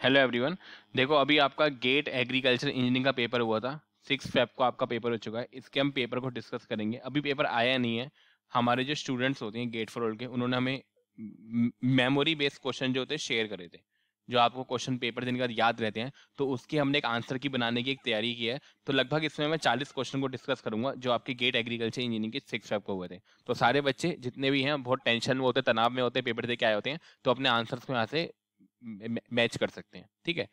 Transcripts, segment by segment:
Hello everyone. देखो अभी आपका गेट एग्रीकल्चर इंजीनियरिंग का पेपर हुआ था। 6 फेब को आपका पेपर हो चुका है। इसके हम पेपर को डिस्कस करेंगे। अभी पेपर आया नहीं है। हमारे जो स्टूडेंट्स होते हैं गेट फॉर ऑल के, उन्होंने हमें मेमोरी बेस्ड क्वेश्चन जो होते हैं शेयर करे थे, जो आपको क्वेश्चन पेपर देने के बाद याद रहते हैं। तो उसकी हमने एक आंसर की बनाने की एक तैयारी की है। तो लगभग इसमें मैं 40 क्वेश्चन को डिस्कस करूंगा जो आपके गेट एग्रीकल्चर इंजीनियरिंग के 6 फेब को हुए थे। तो सारे बच्चे जितने भी हैं बहुत टेंशन में होते, तनाव में होते, पेपर दे के आए होते हैं, तो अपने आंसर्स को यहाँ से मैच कर सकते हैं। ठीक है।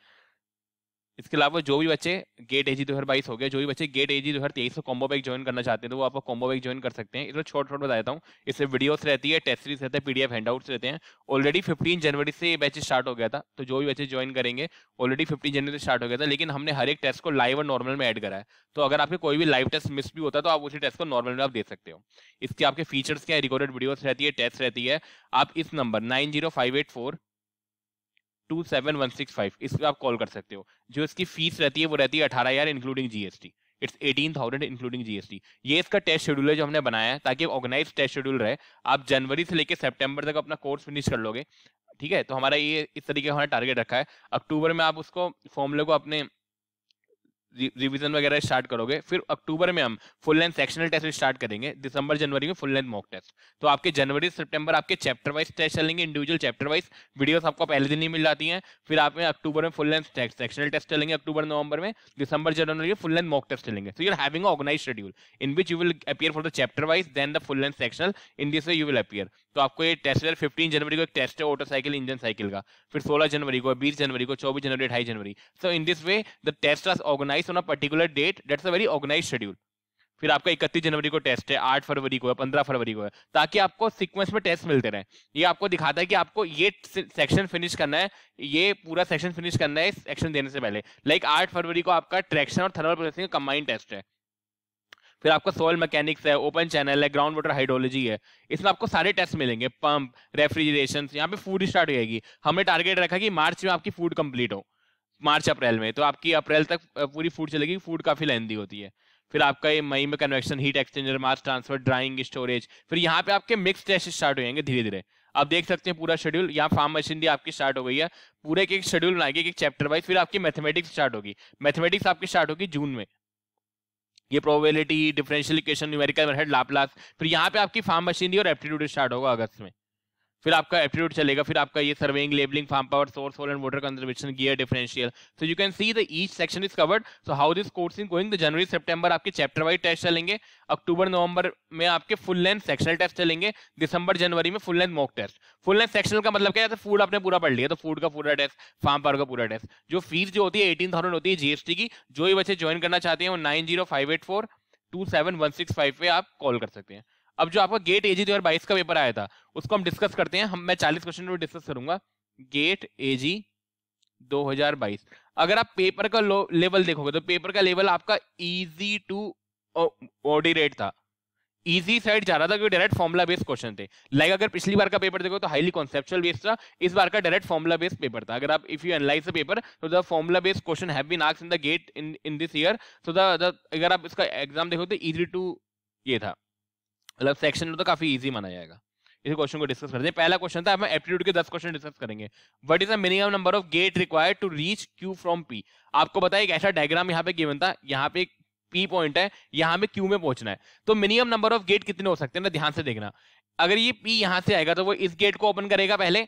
इसके अलावा जो भी बच्चे गेट एजी 2022 हो गया, जो भी बच्चे गेट एजी 2023 को कॉम्बो बैग ज्वाइन करना चाहते हैं, तो वो आपको कॉम्बो बैग ज्वाइन कर सकते हैं। इसमें छोट छोट बता देता हूँ। इसमें वीडियोस रहती है, टेस्ट सीरीज रहता है, पीडीएफ हैंडआउट्स रहते हैं। ऑलरेडी 15 जनवरी से ये बैच स्टार्ट हो गया था। तो जो भी बच्चे ज्वाइन करेंगे, ऑलरेडी 15 जनवरी से स्टार्ट हो गया था, लेकिन हमने हर एक टेस्ट को लाइव और नॉर्मल में ऐड करा है। तो अगर आपके कोई भी लाइव टेस्ट मिस भी होता है तो आप उसी टेस्ट को नॉर्मल में आप दे सकते हो। इसके आपके फीचर्स क्या है? रिकॉर्डेड वीडियोस रहती है, टेस्ट रहती है। आप इस नंबर 9058427165 इस पे आप कॉल कर सकते हो। जो इसकी फीस रहती है वो रहती है 18,000 including GST. It's 18,000 including GST. ये इसका टेस्ट शेड्यूल है जो हमने बनाया है, ताकि ऑर्गेनाइज टेस्ट शेड्यूल रहे। आप जनवरी से लेकर सितंबर तक अपना कोर्स फिनिश कर लोगे। ठीक है। तो हमारा ये इस तरीके का हमारा टारगेट रखा है। अक्टूबर में आप उसको फॉर्मूले को अपने रिवीजन वगैरह स्टार्ट करोगे। फिर अक्टूबर में हम full length sectional test start करेंगे। दिसंबर जनवरी में फुल लेंथ मॉक टेस्ट। तो आपके जनवरी सितंबर आपके चैप्टर वाइज टेस्ट चलेंगे, इंडिविजुअल चैप्टर वाइज। वीडियोस आपको पहले दिन ही मिल जाती हैं। फिर आप में अक्टूबर में फुल लेंथ सेक्शनल टेस्ट चलेंगे, अक्टूबर नवंबर में। दिसंबर जनवरी में फुल लेंथ मॉक टेस्ट चलेंगे। So you are having a organised schedule in which you will appear for the chapter wise, then the full length sectional. In this way you will appear. तो आपको ये test 15 जनवरी को एक test है auto cycle engine cycle का। फिर 16 जनवरी को, 20 जनवरी को, 24 जनवरी, 28 जनवरी। So in this way the test are organised on a particular date. That's a very organised schedule. फिर आपका 31 जनवरी को टेस्ट है, 8 फरवरी को है, 15 फरवरी को है, ताकि आपको सीक्वेंस में टेस्ट मिलते रहे। ये आपको दिखाता है कि आपको ये सेक्शन फिनिश करना है, ये पूरा सेक्शन फिनिश करना है सेक्शन देने से पहले। लाइक 8 फरवरी को आपका ट्रैक्शन और थर्मल प्रोसेसिंग का कंबाइंड टेस्ट है। फिर आपका सॉइल मैकेनिक्स है, ओपन चैनल है, ग्राउंड वाटर हाइड्रोलॉजी है। इसमें आपको सारे टेस्ट मिलेंगे। पंप, रेफ्रिजरेशन, यहाँ पे फूड स्टार्ट हो जाएगी। हमने टारगेट रखा कि मार्च में आपकी फूड कंप्लीट हो, मार्च अप्रैल में। तो आपकी अप्रैल तक पूरी फूड चलेगी। फूड काफी लेंथी होती है। फिर आपका ये मई में convection, heat exchanger, mass transfer, drawing, storage. फिर यहाँ पे आपके मिक्स टेस्ट स्टार्ट हो जाएंगे धीरे धीरे। आप देख सकते हैं पूरा शेड्यूल। यहाँ फार्म मशीनरी आपकी स्टार्ट हो गई है। पूरे एक शेड्यूल बनाएगी, एक चैप्टर वाइज। फिर आपकी मैथमेटिक्स स्टार्ट होगी। मैथमेटिक्स आपकी स्टार्ट होगी जून में। ये probability, differential equation, numerical method, Laplace. फिर यहाँ पे आपकी फार्म मशीनरी और एप्टीट्यूड स्टार्ट होगा अगस्त में। फिर आपका एप्टीट्यूड चलेगा। फिर आपका ये surveying, labelling, farm power, source, soil and water conservation, gear, differential. So you can see the each section is covered. So how this course is going. The जनवरी सितंबर आपके चैप्टर वाइज टेस्ट चलेंगे। अक्टूबर नवंबर में आपके फुल लेंथ सेक्शनल टेस्ट चलेंगे। दिसंबर जनवरी में full length mock test. Full length sectional का मतलब क्या है? फूड आपने पूरा पढ़ लिया तो फूड का पूरा टेस्ट, फार्म पावर का पूरा टेस्ट। जो फीस जो होती है 18,000 होती है जीएसटी की। जो भी बच्चे ज्वाइन करना चाहते हैं वो 9058427165 पे आप कॉल कर सकते हैं। अब जो आपका गेट एजी 2022 का पेपर आया था उसको हम डिस्कस करते हैं। मैं 40 क्वेश्चन डिस्कस करूंगा। गेट एजी 2022, अगर आप पेपर का लेवल देखोगे तो पेपर का लेवल आपका इजी टू मॉडरेट था। इजी साइड जा रहा था क्योंकि डायरेक्ट फॉर्मुला बेस्ड क्वेश्चन थे। लाइक अगर पिछली बार का पेपर देखो तो हाईली कॉन्सेप्चुअल बेस्ड था। इस बार का डायरेक्ट फॉर्मुला बेस्ड पेपर था। अगर आप if you analyse the paper तो the formula based question have been asked in the GATE in this year. So the अगर आप इसका एग्जाम देखो तो इजी टू ये था, मतलब सेक्शन में तो काफी इजी माना जाएगा। इस क्वेश्चन को डिस्कस करते हैं। पहला क्वेश्चन था, हम एप्टीट्यूड के 10 क्वेश्चन डिस्कस करेंगे। What is the minimum number of gate required to reach Q from P. आपको पता है एक ऐसा डायग्राम यहाँ पे गिवन था, यहाँ पे एक पी पॉइंट है, यहाँ में क्यू में पहुंचना है। तो मिनिमम नंबर ऑफ गेट कितने हो सकते हैं ना, ध्यान से देखना। अगर ये पी यहाँ से आएगा तो वो इस गेट को ओपन करेगा पहले,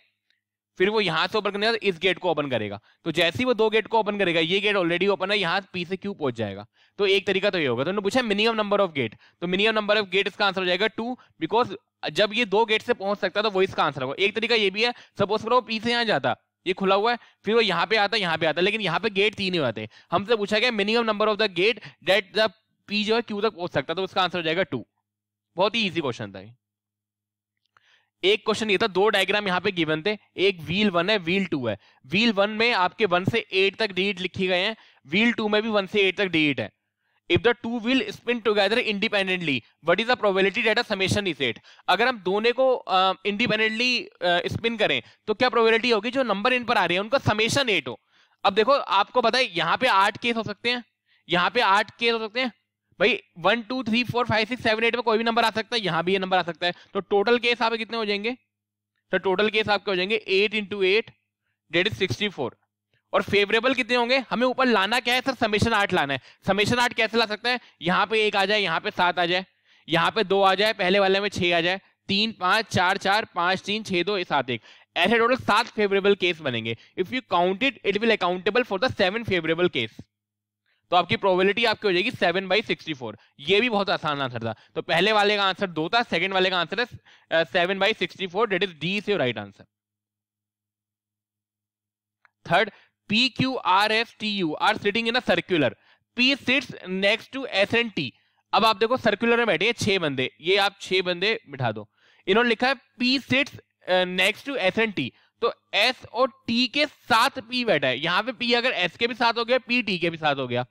फिर वो यहां से ओपन करेगा तो इस गेट को ओपन करेगा। तो जैसे ही वो दो गेट को ओपन करेगा, ये गेट ऑलरेडी ओपन है, यहाँ पी से क्यू पहुंच जाएगा। तो एक तरीका तो ये होगा। तो उन्होंने पूछा मिनिमम नंबर ऑफ गेट, तो मिनिमम नंबर ऑफ गेट इसका आंसर हो जाएगा 2, बिकॉज जब ये दो गेट से पहुंच सकता है तो वो इसका आंसर होगा। एक तरीका ये भी है, सपोज करो पी से यहाँ जाता, ये खुला हुआ है, फिर वो यहाँ पे आता, यहाँ पे आता, लेकिन यहाँ पे गेट 3 ही आते। हमसे पूछा गया minimum number of the get that the P जो है क्यू तक पहुंच सकता, तो उसका आंसर हो जाएगा 2। बहुत ही ईजी क्वेश्चन था। एक क्वेश्चन ये था, दो डायग्राम यहाँ पे गिवन थे, एक व्हील 1 है, व्हील 2 है। व्हील 1 में आपके 1 से 8 तक डिजिट लिखी गए हैं, व्हील 2 में भी 1 से 8 तक डिजिट है। If the two wheel spin together independently what is the probability that a summation is 8। अगर हम दोनों को इंडिपेंडेंटली स्पिन करें तो क्या प्रोबेबिलिटी होगी जो नंबर इन पर आ रहे हैं उनका समेशन 8 हो। अब देखो आपको पता है यहाँ पे 8 केस हो सकते हैं, यहाँ पे 8 केस हो सकते हैं भाई। 1 2 3 4 5 6 7 8 में कोई भी नंबर आ सकता है, यहाँ भी ये नंबर आ सकता है। तो टोटल केस आपके कितने हो जाएंगे? तो टोटल केस आपके हो जाएंगे 8 × 8 दैट इज 64। और फेवरेबल कितने होंगे, हमें ऊपर लाना क्या है सर, समेशन 8 लाना है। समेशन 8 कैसे ला सकते हैं, यहाँ पे 1 आ जाए, यहाँ पे 7 आ जाए, यहाँ पे 2 आ जाए, पहले वाले में 6 आ जाए, 3 5 4 4 5 3 6 2 7 1, ऐसे टोटल 7 फेवरेबल केस बनेंगे। If you count it will accountable for the 7 favourable case. तो आपकी प्रोबेबिलिटी आपकी हो जाएगी 7/64। ये भी बहुत आसान आंसर था। तो पहले वाले का आंसर 2 था, सेकंड वाले का आंसर है 7/64, that is D is your right answer. Third, PQRSTU are sitting in a circular, P sits next to S and T। अब आप देखो सर्कुलर में बैठे हैं 6 बंदे, ये आप 6 बंदे बिठा दो, इन्होंने लिखा है P sits next to S and T, तो S और T के साथ P बैठा है। यहां पे P अगर S के भी साथ हो गया, P T के भी साथ हो गया।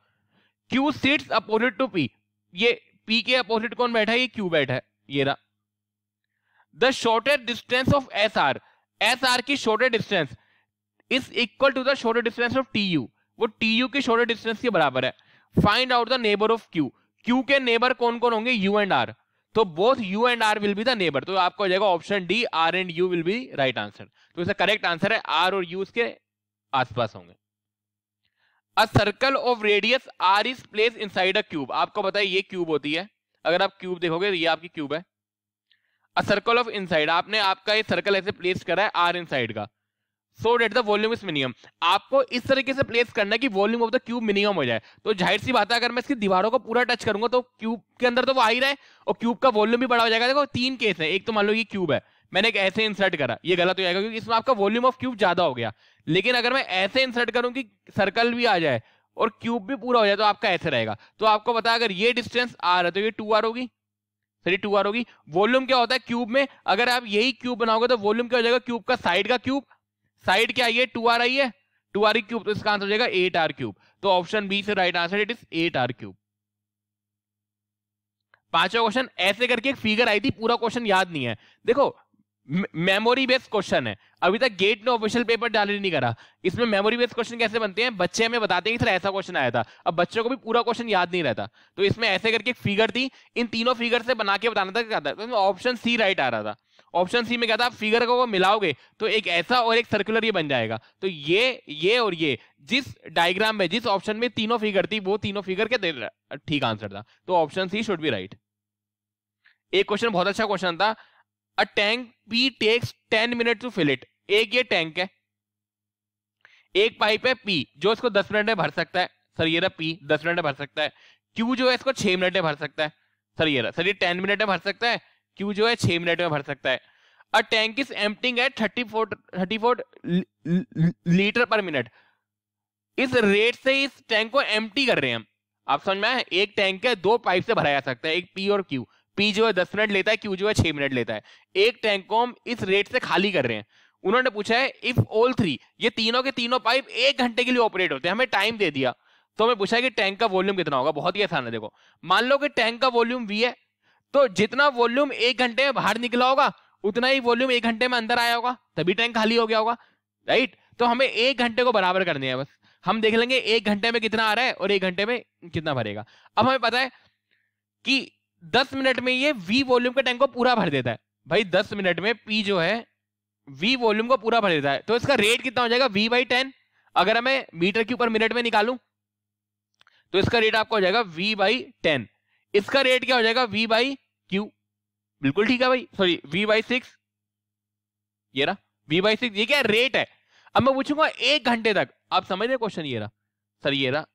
Q sits opposite to P, ये P के अपोजिट कौन बैठा है, ये Q बैठा है, ये रहा। The shortest distance of SR, SR की shortest distance is equal to the shortest distance of TU, वो TU की शॉर्टेस्ट डिस्टेंस के बराबर है। Find out the neighbour of Q, Q के नेबर कौन कौन होंगे, U एंड R, तो both U and R will be the neighbour, तो आपको हो जाएगा option D, R and U will be right answer. तो इसका करेक्ट आंसर है R और U उसके आसपास होंगे। A circle of radius R is place inside a cube, आपको पता है ये क्यूब होती है, अगर आप क्यूब देखोगे ये आपकी क्यूब है। अ सर्कल ऑफ इनसाइड, आपने आपका ये सर्कल ऐसे प्लेस करा है R इनसाइड का, so that the volume is minimum, आपको इस तरीके से प्लेस करना है कि volume of the cube minimum हो जाए। तो जाहिर सी बात है अगर मैं इसकी दीवारों को पूरा टच करूंगा तो क्यूब के अंदर तो वो आ ही रहा है और क्यूब का वॉल्यूम भी बड़ा हो जाएगा। देखो 3 केस है, एक तो मान लो ये क्यूब है, मैंने एक ऐसे इंसर्ट करा, ये गलत हो जाएगा क्योंकि इसमें आपका वॉल्यूम ऑफ क्यूब ज्यादा हो गया। लेकिन अगर मैं ऐसे इंसर्ट करूं कि सर्कल भी आ जाए और क्यूब भी पूरा हो जाए तो आपका ऐसे रहेगा। तो आपको पता है अगर ये डिस्टेंस R है तो ये 2R होगी, सही 2R होगी। वॉल्यूम क्या होता है क्यूब में, अगर आप यही क्यूब बनाओगे तो वॉल्यूम क्या हो जाएगा, क्यूब का साइड का क्यूब, साइड क्या आई है 2R आई है, 2R क्यूब, तो इसका आंसर हो जाएगा 8R क्यूब। तो ऑप्शन बी से right answer it is 8R cube. पांचवा क्वेश्चन, ऐसे करके एक फिगर आई थी, पूरा क्वेश्चन याद नहीं है। देखो मेमोरी बेस्ड क्वेश्चन है, अभी तक गेट ने ऑफिशियल पेपर जारी नहीं करा। इसमें मेमोरी बेस्ड क्वेश्चन कैसे बनते हैं, बच्चे हमें बताते हैं कि सर ऐसा क्वेश्चन आया था, अब बच्चों को भी पूरा क्वेश्चन याद नहीं रहता। तो इसमें ऐसे करके एक फिगर थी, इन तीनों फिगर से बना के बताना था क्या था, तो ऑप्शन सी राइट आ रहा था। ऑप्शन सी में क्या था, आप फिगर को मिलाओगे तो एक ऐसा और एक सर्कुलर ये बन जाएगा। तो ये और ये जिस डायग्राम में जिस ऑप्शन में तीनों फिगर थी वो तीनों फिगर के ठीक आंसर था, तो option C should be right. एक क्वेश्चन बहुत अच्छा क्वेश्चन था, a tank P takes 10 minute to fill it, एक ये टैंक है, एक पाइप है P जो इसको 10 मिनट में भर सकता है, सर ये रहा P 10 मिनट में भर सकता है। Q जो है इसको 6 मिनट में भर सकता है, सर ये रहा, सर ये 10 मिनट में भर सकता है, Q जो है 6 मिनट में भर सकता है। A tank is emptying at 34 litre per minute, इस रेट से इस टैंक को एम्प्टी कर रहे हैं हम। आप समझ में आए, एक टैंक है 2 पाइप से भरा जा सकता है, एक P और Q, P जो है 10 मिनट लेता है, Q जो है 6 मिनट लेता है। एक टैंक को हम इस रेट से खाली कर रहे हैं। उन्होंने पूछा है इफ ऑल 3, ये तीनों के तीनों पाइप 1 घंटे के लिए ऑपरेट होते हैं, हमें टाइम दे दिया, तो हमें पूछा है कि टैंक का वॉल्यूम कितना होगा। बहुत ही आसान है, देखो मान लो कि टैंक का वॉल्यूम V है, तो जितना वॉल्यूम 1 घंटे में बाहर निकला होगा उतना ही वॉल्यूम 1 घंटे में अंदर आया होगा, तभी टैंक खाली हो गया होगा, राइट। तो हमें 1 घंटे को बराबर करने हैं, बस हम देख लेंगे 1 घंटे में कितना आ रहा है और 1 घंटे में कितना भरेगा। अब हमें पता है कि 10 मिनट में ये V वॉल्यूम के टैंक को पूरा भर देता है। भाई 10 मिनट में P जो है V वॉल्यूम को पूरा भर देता है, तो इसका रेट कितना हो जाएगा V/10। अगर हमें मीटर क्यूब पर मिनट में निकालूं तो इसका रेट आपको हो जाएगा V/10। इसका रेट क्या हो जाएगा V/Q, बिल्कुल ठीक है भाई, सॉरी V/6, ये रहा V/6, ये क्या रेट है। अब मैं पूछूंगा 1 घंटे तक, आप समझ रहे क्वेश्चन, ये रहा सर, ये रहा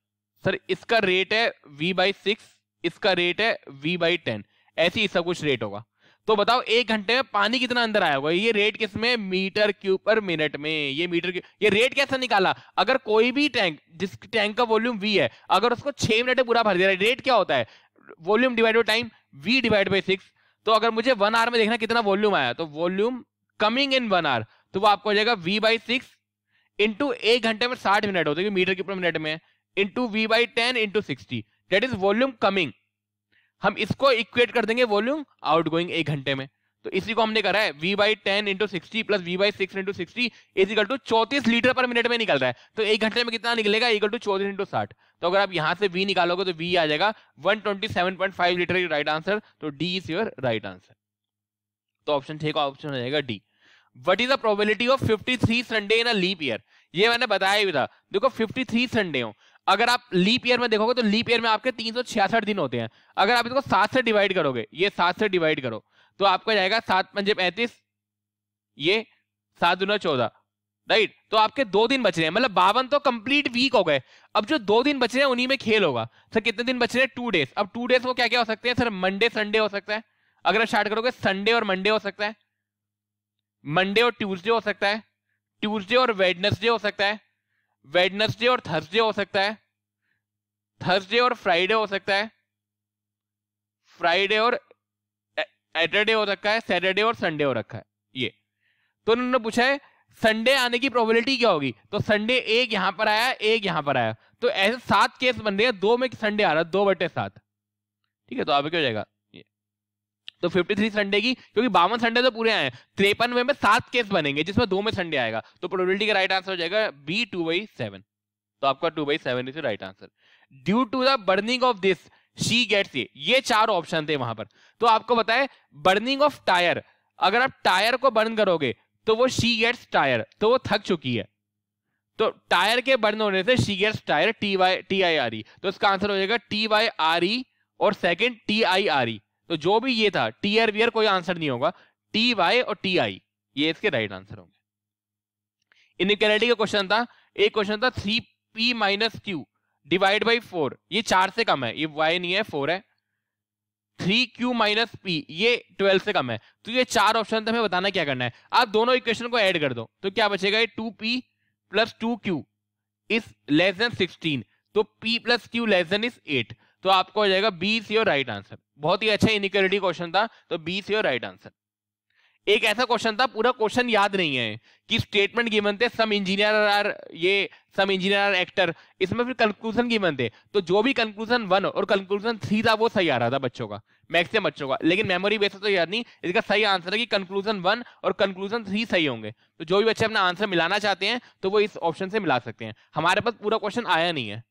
सर, इसका रेट है V/6, इसका रेट है V/10, ऐसे ही सब कुछ रेट होगा। तो बताओ 1 घंटे में पानी कितना अंदर आया होगा, ये रेट किसमें, मीटर क्यूब पर मिनट में। ये मीटर क्यूब, ये रेट कैसे निकाला, अगर कोई भी टैंक जिस टैंक का वॉल्यूम V है अगर उसको 6 मिनट में पूरा भर दे रहा है, रेट क्या होता है, volume divide by time, V divide by 6। तो अगर मुझे 1 आवर में देखना कितना वॉल्यूम आया, तो वॉल्यूम कमिंग इन 1 आवर, तो वो आपको हो जाएगा V/6 इंटू 1 घंटे में 60 मिनट होते हैं मीटर क्यूब पर मिनट में, into V/10 into 60, that is volume coming. हम इसको इक्वेट कर देंगे वॉल्यूम आउट गोइंग 1 घंटे में, तो इसी को हमने करा है V/10 into 60 plus V/6 into 60 is equal to 34 litre per minute में निकल रहा है। तो 1 घंटे में कितना निकलेगा, इक्वल टू 34 इंटू 60। तो अगर आप यहां से V निकालोगे तो V आ जाएगा 127.5 लीटर, राइट आंसर। तो D is your right answer. तो ऑप्शन ठीक ऑप्शन हो जाएगा D। What is the probability of 53 Sunday in a leap year, ये मैंने बताया भी था। देखो 53 संडे हो, अगर आप लीप ईयर में देखोगे तो लीप ईयर में आपके 366 दिन होते हैं। अगर आप इसको 7 से डिवाइड करोगे, ये 7 से डिवाइड करो तो आपका जाएगा 7 पंजे 35, ये 7 दूना 14, राइट। तो आपके 2 दिन बच रहे हैं, मतलब 52 तो कंप्लीट वीक हो गए। अब जो 2 दिन बच रहे हैं उन्हीं में खेल होगा। सर कितने दिन बच रहे हैं? 2 डेज। अब 2 डेज वो क्या क्या हो सकते हैं? सर मंडे संडे हो सकता है, अगर आप स्टार्ट करोगे संडे और मंडे हो सकता है, मंडे और ट्यूसडे हो सकता है, ट्यूसडे और वेडनेसडे हो सकता है, वेडनेसडे और थर्सडे हो सकता है, थर्सडे और फ्राइडे हो सकता है, फ्राइडे और सैटरडे हो रखा है, सैटरडे और संडे हो रखा है। ये तो उन्होंने पूछा है संडे आने की प्रोबेबिलिटी क्या होगी, तो संडे एक यहां पर आया, एक यहां पर आया, तो ऐसे 7 केस बन रहे हैं, 2 में संडे आ रहा है, 2/7। ठीक है, तो अब क्या हो जाएगा ये, तो 53 संडे की, क्योंकि 52 संडे तो पूरे आए हैं, 53 में 7 केस बनेंगे जिसमें 2 में संडे आएगा, तो प्रोबेबिलिटी का राइट आंसर हो जाएगा बी 2/7। तो आपका 2/7 is right answer. Due to the burning of this she gets, ये 4 ऑप्शन थे वहां पर। तो आपको पता है बर्निंग ऑफ टायर, अगर आप टायर को बर्न करोगे तो वो शी गेट्स टायर, तो वो थक चुकी है, तो टायर के बर्न होने से शी गेट्स टायर, TIRE, तो इसका आंसर हो जाएगा TYRE और सेकंड TIRE। तो जो भी ये था टीयर वियर कोई आंसर नहीं होगा, TY और TI ये इसके राइट आंसर होंगे। इनइक्वालिटी का क्वेश्चन था, एक क्वेश्चन था 3p - q डिवाइड बाई 4, ये 4 से कम है, ये y नहीं है 4 है, 3q - p ये 12 से कम है, तो ये 4 ऑप्शन हमें बताना क्या करना है। आप दोनों इक्वेशन को ऐड कर दो तो क्या बचेगा, ये 2p + 2q is less than 16, तो p + q less than is 8, तो आपको हो जाएगा B C your right answer. बहुत ही अच्छा इनइक्वालिटी क्वेश्चन था, तो B C your right answer. एक ऐसा क्वेश्चन था, पूरा क्वेश्चन याद नहीं है, कि स्टेटमेंट गिवन थे सम इंजीनियर आर एक्टर, इसमें फिर कंक्लूजन गिवन थे, तो जो भी कंक्लूजन 1 और कंक्लूजन 3 था वो सही आ रहा था बच्चों का, मैक्सिमम बच्चों का, लेकिन मेमोरी बेसिस तो याद नहीं। इसका सही आंसर है कि कंक्लूजन 1 और कंक्लूजन 3 सही होंगे, तो जो भी बच्चे अपना आंसर मिलाना चाहते हैं तो वो इस ऑप्शन से मिला सकते हैं। हमारे पास पूरा क्वेश्चन आया नहीं है।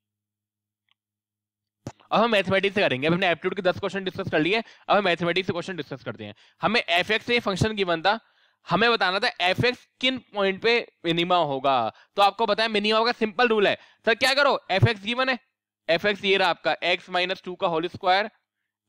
अब हम मैथमेटिक्स से करेंगे, अब हमने एप्टीट्यूड के 10 क्वेश्चन डिस्कस कर लिए, अब हम मैथमेटिक्स से क्वेश्चन डिस्कस करते हैं। हमें एफ से फंक्शन गिवन था, हमें बताना था एफ किन पॉइंट पे मिनिमा होगा, तो आपको पता है मिनिमा का सिंपल रूल है। सर क्या करो, एफ गिवन है, एफ ये रहा आपका x - 2 का होल स्क्वायर,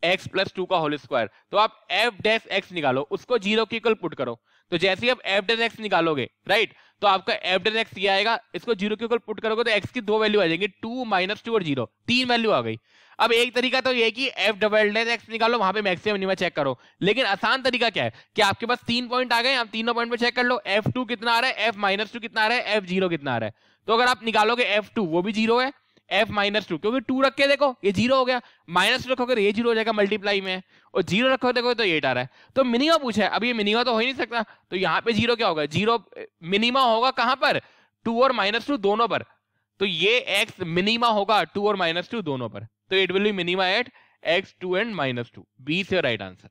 x + 2 का होल स्क्वायर, तो आप f डैश x निकालो, उसको 0 के इक्वल पुट करो, तो जैसे ही आप f डैश x निकालोगे, राइट, तो आपका f डैश x ये आएगा, इसको 0 के इक्वल पुट करोगे तो x की 2 वैल्यू आ जाएंगी, 2 - 2 और 0, 3 वैल्यू आ गई। अब एक तरीका तो ये कि f डबल डैश x निकालो, वहां पे मैक्सिमम मिनिमम चेक करो, लेकिन आसान तरीका क्या है कि आपके पास 3 पॉइंट आ गए, आप तीनों पॉइंट पे चेक कर लो, f2 कितना आ रहा है, f - 2 कितना आ रहा है, f0 कितना आ रहा है, तो अगर आप निकालोगे f2 वो भी 0 है, f - 2 क्योंकि 2 रख के देखो ये 0 हो गया, -2 रखोगे ये 0 हो जाएगा मल्टीप्लाई में, और 0 रखोगे देखो तो 8 आ रहा है, तो मिनिमम पूछा है, अब ये मिनिमम तो हो ही नहीं सकता, तो यहाँ पे 0 क्या होगा, 0 मिनिमम होगा कहां पर, 2 और -2 दोनों पर, तो ये x मिनिमा होगा 2 और -2 दोनों पर, तो it will be minima at x 2 and -2, B is your right answer.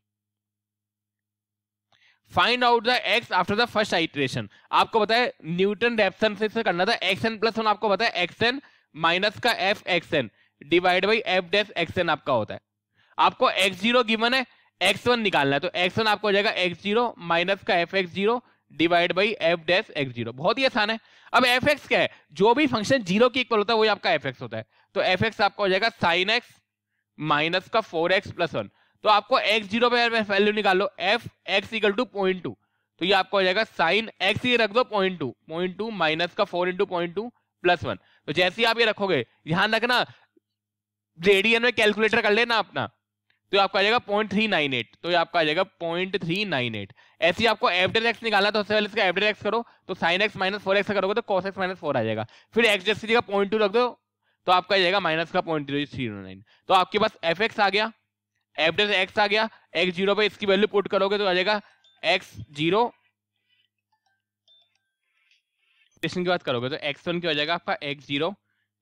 Find out the x after the first iteration, आपको पता है न्यूटन रेफसन से करना था, xn + 1 आपको पता है xn माइनस का f xn divide by f dash xn आपका होता है, आपको x0 गिवन है, x1 निकालना है, तो x1 आपको हो जाएगा x0 माइनस का f x0 divide by f dash x0, बहुत ही आसान है। अब fx क्या है, जो भी फंक्शन 0 के इक्वल होता है वही आपका fx होता है, तो fx आपका हो जाएगा sin x माइनस का 4x + 1, तो आपको x0 पे वैल्यू निकालो, f x = 0.2, तो ये आपको हो जाएगा sin x ये रख दो 0.2 माइनस का 4 × 0.2 + 1, तो जैसे ही आप ये रखोगे, ध्यान रखना रेडियन में कैलकुलेटर कर लेना अपना, तो आपका आ जाएगा 0.398, तो ये आपका आ जाएगा 0.398। ऐसे ही आपको f डैश x निकालना, तो सबसे पहले इसका f डैश x करो, तो sin x - 4x करोगे तो cos x - 4 आ जाएगा, फिर x डैश की जगह 0.2 रख दो, तो आपका आ जाएगा माइनस का 0.0309, तो आपके पास fx आ गया, f डैश x आ गया, x0 पे इसकी वैल्यू पुट करोगे तो आ जाएगा x0 की बात करोगे तो x1 की हो जाएगा आपका x0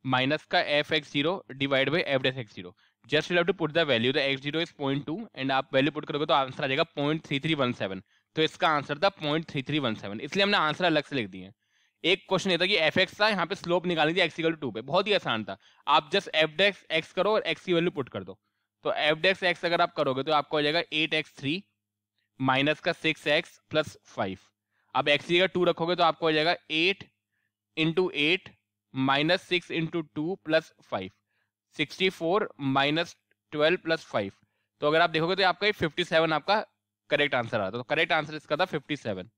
माइनस का f x0 divide by f dash x0, just you have to put the value, the x0 is 0.2 and आप वैल्यू पुट करोगे तो आंसर आ जाएगा 0.3317, तो इसका आंसर था 0.3317, इसलिए हमने आंसर अलग से लिख दिए। एक क्वेश्चन ये था कि fx था, यहाँ पे स्लोप निकालनी थी x = 2 पे, बहुत ही आसान था, आप जस्ट f डैश x करो और x की वैल्यू पुट कर दो, तो f डैश x अगर आप करोगे तो आपको हो जाएगा 8x3 माइनस का 6x + 5, अब x की जगह 2 रखोगे तो आपको हो जाएगा 8 into 8 minus 6 into 2 plus 5, 64 minus 12 plus 5। तो अगर आप देखोगे तो आपका 57 आपका करेक्ट आंसर आता है। तो करेक्ट आंसर इसका था 57।